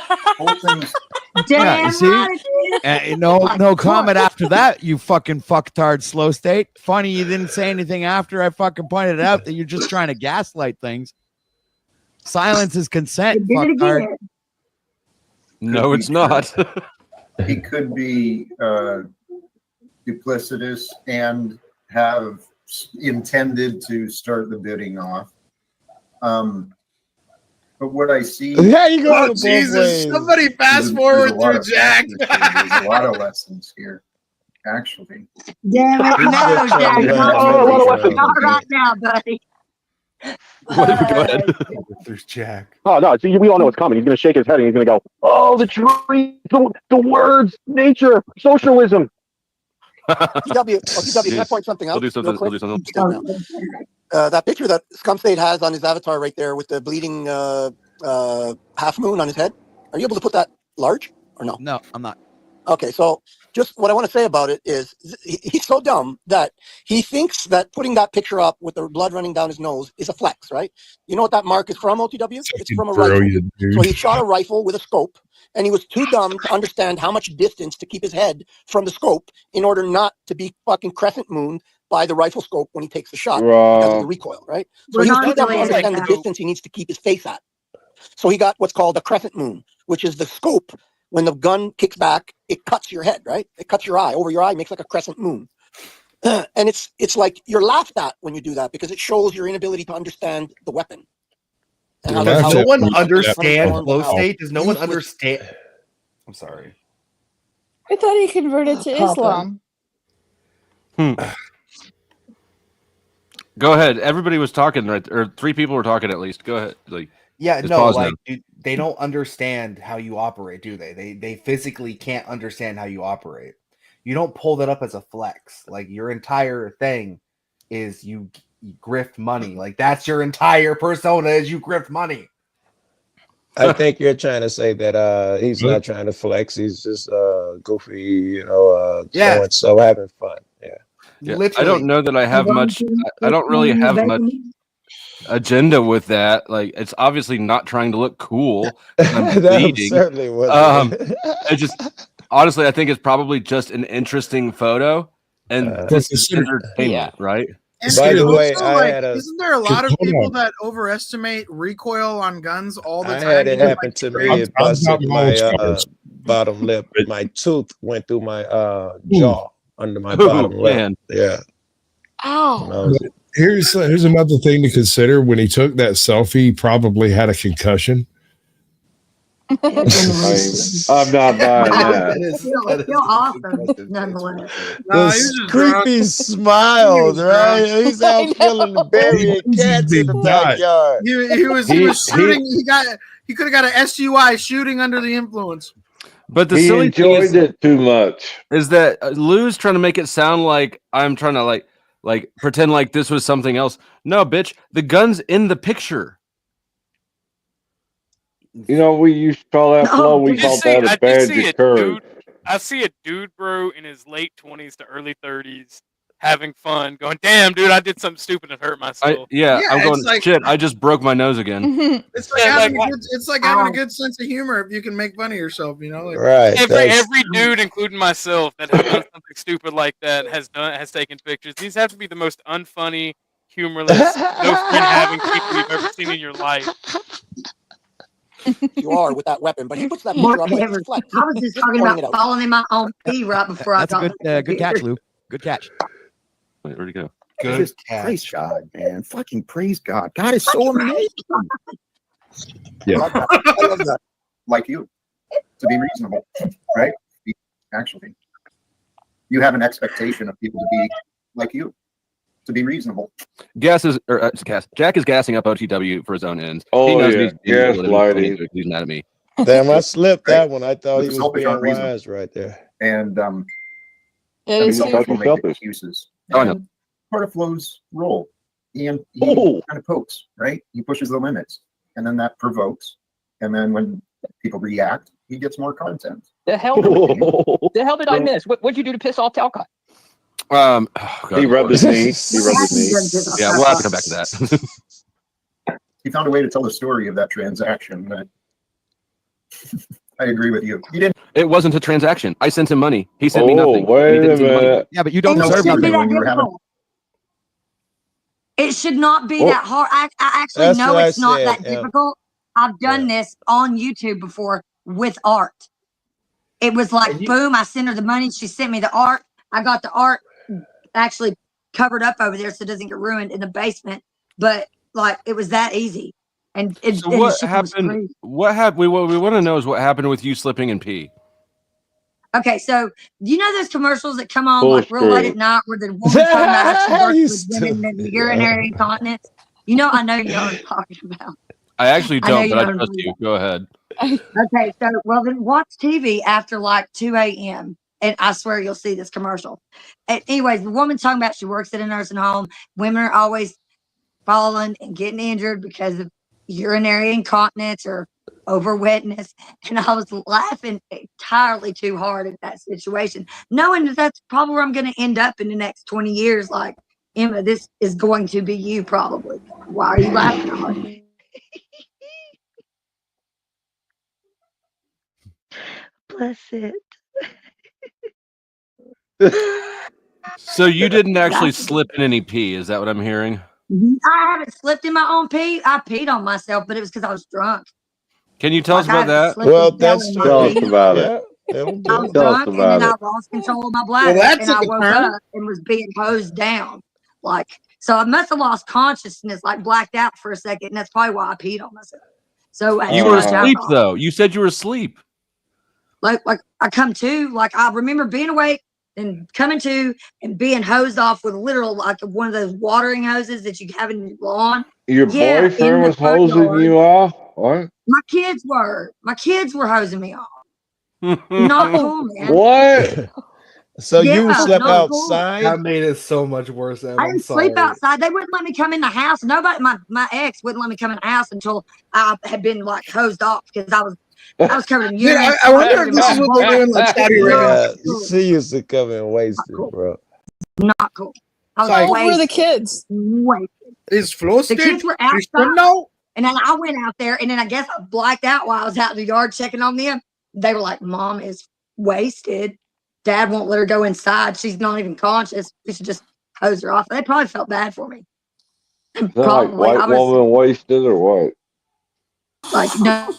Damn you see? right it did. No comment after that, you fucking fucktard slow state. Funny you didn't say anything after I fucking pointed it out that you're just trying to gaslight things. Silence is consent, fucktard. No, it's not. He could be duplicitous and have intended to start the bidding off. But what I see, Yeah, you go. Oh, Jesus. Somebody fast forward through Jack. There's a lot of lessons here, actually. Damn it. No, Jack. Not right now, buddy. Go ahead. There's Jack. Oh, no. See, we all know what's coming. He's going to shake his head and he's going to go, oh, the tree, the words, nature, socialism. OTW, can I point something out? We'll do something. real We'll do quick? something. That picture that Scum State has on his avatar right there with the bleeding half moon on his head. Are you able to put that large or no? No, I'm not. Okay, so just what I want to say about it is he's so dumb that he thinks that putting that picture up with the blood running down his nose is a flex, right? You know what that mark is from, OTW? It's from a rifle. Dude. So he shot a rifle with a scope, and he was too dumb to understand how much distance to keep his head from the scope in order not to be fucking crescent mooned by the rifle scope when he takes the shot because of the recoil, right? So he was too dumb to understand the distance he needs to keep his face at. So he got what's called a crescent moon, which is the scope. When the gun kicks back, it cuts your head, right? It cuts your eye. Over your eye makes like a crescent moon. And it's like you're laughed at when you do that because it shows your inability to understand the weapon. And Does no one understand flow state? Does no one understand? I'm sorry. I thought he converted to Islam. Go ahead. Everybody was talking, right? Or three people were talking at least. Go ahead. Yeah, just no, pause like now. dude, they don't understand how you operate, do they? They physically can't understand how you operate. You don't pull that up as a flex. Like your entire thing is you grift money. Like that's your entire persona is you grift money. I think you're trying to say that he's not trying to flex. He's just goofy, you know, so having fun. Yeah. I don't know that I have much. I don't really have much agenda with that. Like, it's obviously not trying to look cool. I'm That bleeding. certainly wasn't. I just honestly, I think it's probably just an interesting photo, and this is entertainment, right? And By the also, way, isn't there a lot of people that overestimate recoil on guns all the I time? had it Because, happen to me. It busted my bottom lip. My tooth went through my jaw under my bottom lip. Man. Yeah. Ow. Here's another thing to consider. When he took that selfie, he probably had a concussion. I'm not buying that. It's still awesome, nonetheless. The creepy smiles, right? He's out killing the burying cats in the backyard. He was shooting. He could have got an SUI shooting under the influence. But the He silly thing enjoyed it too much. is that Lou's trying to make it sound like I'm trying to like pretend like this was something else. No, bitch, the gun's in the picture. You know, we used to call that flow. We called that a badge of courage. I see a dude, bro, in his late 20s to early 30s having fun, going, "Damn, dude, I did something stupid and hurt myself." I'm going, shit, I just broke my nose again. It's like having a good sense of humor if you can make fun of yourself, you know. Like, right. Every dude, including myself, that has done something stupid like that has taken pictures. These have to be the most unfunny, humorless, no friend having people you've ever seen in your life. You are with that weapon, but he puts that picture up like it's flex. I was just talking about falling in my own pee right before I got good catch, Lou. Good catch. Wait, where'd he go? Just praise God, man. Fucking praise God. God is so amazing. Yeah. I love that. Like you, to be reasonable, right? Actually, you have an expectation of people to be like you, to be reasonable. Jack is gassing up OTW for his own ends. Oh, he knows yeah. Gaslighting. He's mad at me. Damn, I slipped that one. I thought he It's was selfish, being unreasonable. wise right there. And It is some people selfish. make excuses. Oh, I know. And part of Flo's role, he kind of pokes, right? He pushes the limits, and then that provokes. And then when people react, he gets more content. The hell did I miss? What'd you do to piss off Talcott? God, He rubbed his knee. He rubbed his knee. Yeah, we'll have to come back to that. He found a way to tell the story of that transaction. That I agree with you. He didn't. It wasn't a transaction. I sent him money. He sent me nothing. Wait He didn't a send me money. minute. Yeah, but you don't And it deserve shouldn't be nothing. that difficult. It should not be that hard. I actually That's know what I it's not said, that yeah. difficult. I've done this on YouTube before with art. It was like, boom, I sent her the money. She sent me the art. I got the art actually covered up over there so it doesn't get ruined in the basement. But like, it was that easy. And So what happened? What happened? What we want to know is what happened with you slipping in pee. Okay, so you know those commercials that come on Full like real late screen. at night where the woman's talking about how she works with women and urinary incontinence? You know, I know you know what I'm talking about. I actually I know don't, you but I don't trust do you. Go ahead. Okay, so well then watch TV after like 2 a.m. and I swear you'll see this commercial. Anyways, the woman's talking about she works at a nursing home. Women are always falling and getting injured because of urinary incontinence or over wetness. And I was laughing entirely too hard at that situation, knowing that that's probably where I'm going to end up in the next 20 years. Like, Emma, this is going to be you probably. Why are you laughing hard? Bless it. So you didn't actually slip in any pee? Is that what I'm hearing? I haven't slipped in my own pee. I peed on myself, but it was because I was drunk. Can you tell us Like, about I that? slipped and fell in my Tell us pee. about it. I was Tell us drunk, and about then I it. lost control of my bladder, that and I took a woke turn. up and was being hosed down. Like, so I must have lost consciousness, like blacked out for a second, and that's probably why I peed on myself. So You were asleep though. You said you were asleep. like I come to, like I remember being awake and coming to and being hosed off with literal like one of those watering hoses that you have in your lawn. Your Yeah, in boyfriend the was front hosing yard. you off? What? My kids were hosing me off. Not cool, man. What? So Yeah, you slept no, cool. outside? That made it so much worse. Em. I I'm didn't sorry. sleep outside. They wouldn't let me come in the house. Nobody, my ex wouldn't let me come in the house until I had been like hosed off because I was covered in Dude, urine. I wonder if this is what they do in like Saudi Arabia. She used to come in wasted, bro. Not cool. I was How old were the wasted. kids? Wasted. Is flow The kids were outside. No. And then I went out there, and then I guess I blacked out while I was out in the yard checking on them. They were like, "Mom is wasted. Dad won't let her go inside. She's not even conscious. We should just hose her off." They probably felt bad for me. Is that like Probably. white I was woman wasted or what? like, no.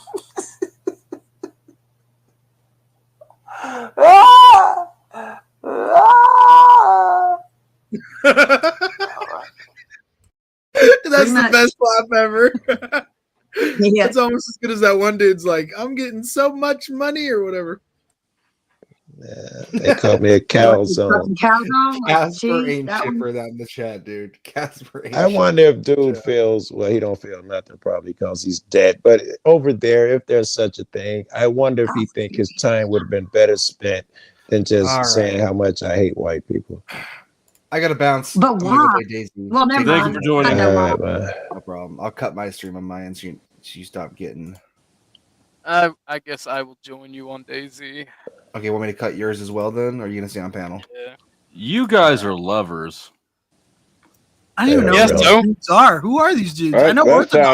That's the much. best laugh ever. Yeah. It's almost as good as that one dude's like, "I'm getting so much money" or whatever. They called me a calzone. Casper ain't shit for that in the chat, dude. Casper ain't I shit. wonder if dude feels, well, he don't feel nothing probably because he's dead. But over there, if there's such a thing, I wonder if he think his time would have been better spent than just All saying right. how much I hate white people. I gotta bounce. But I'm gonna go why? play Daisy. Well, never Take mind. it for joining. I know why. All right, man. No problem. I'll cut my stream on my end. So you stop getting. I guess I will join you on Daisy. Okay, want me to cut yours as well? Then, or are you gonna stay on panel? Yeah. You guys are lovers. I don't even know Yes, who so. these dudes are. Who are these dudes? I know That Orthodox.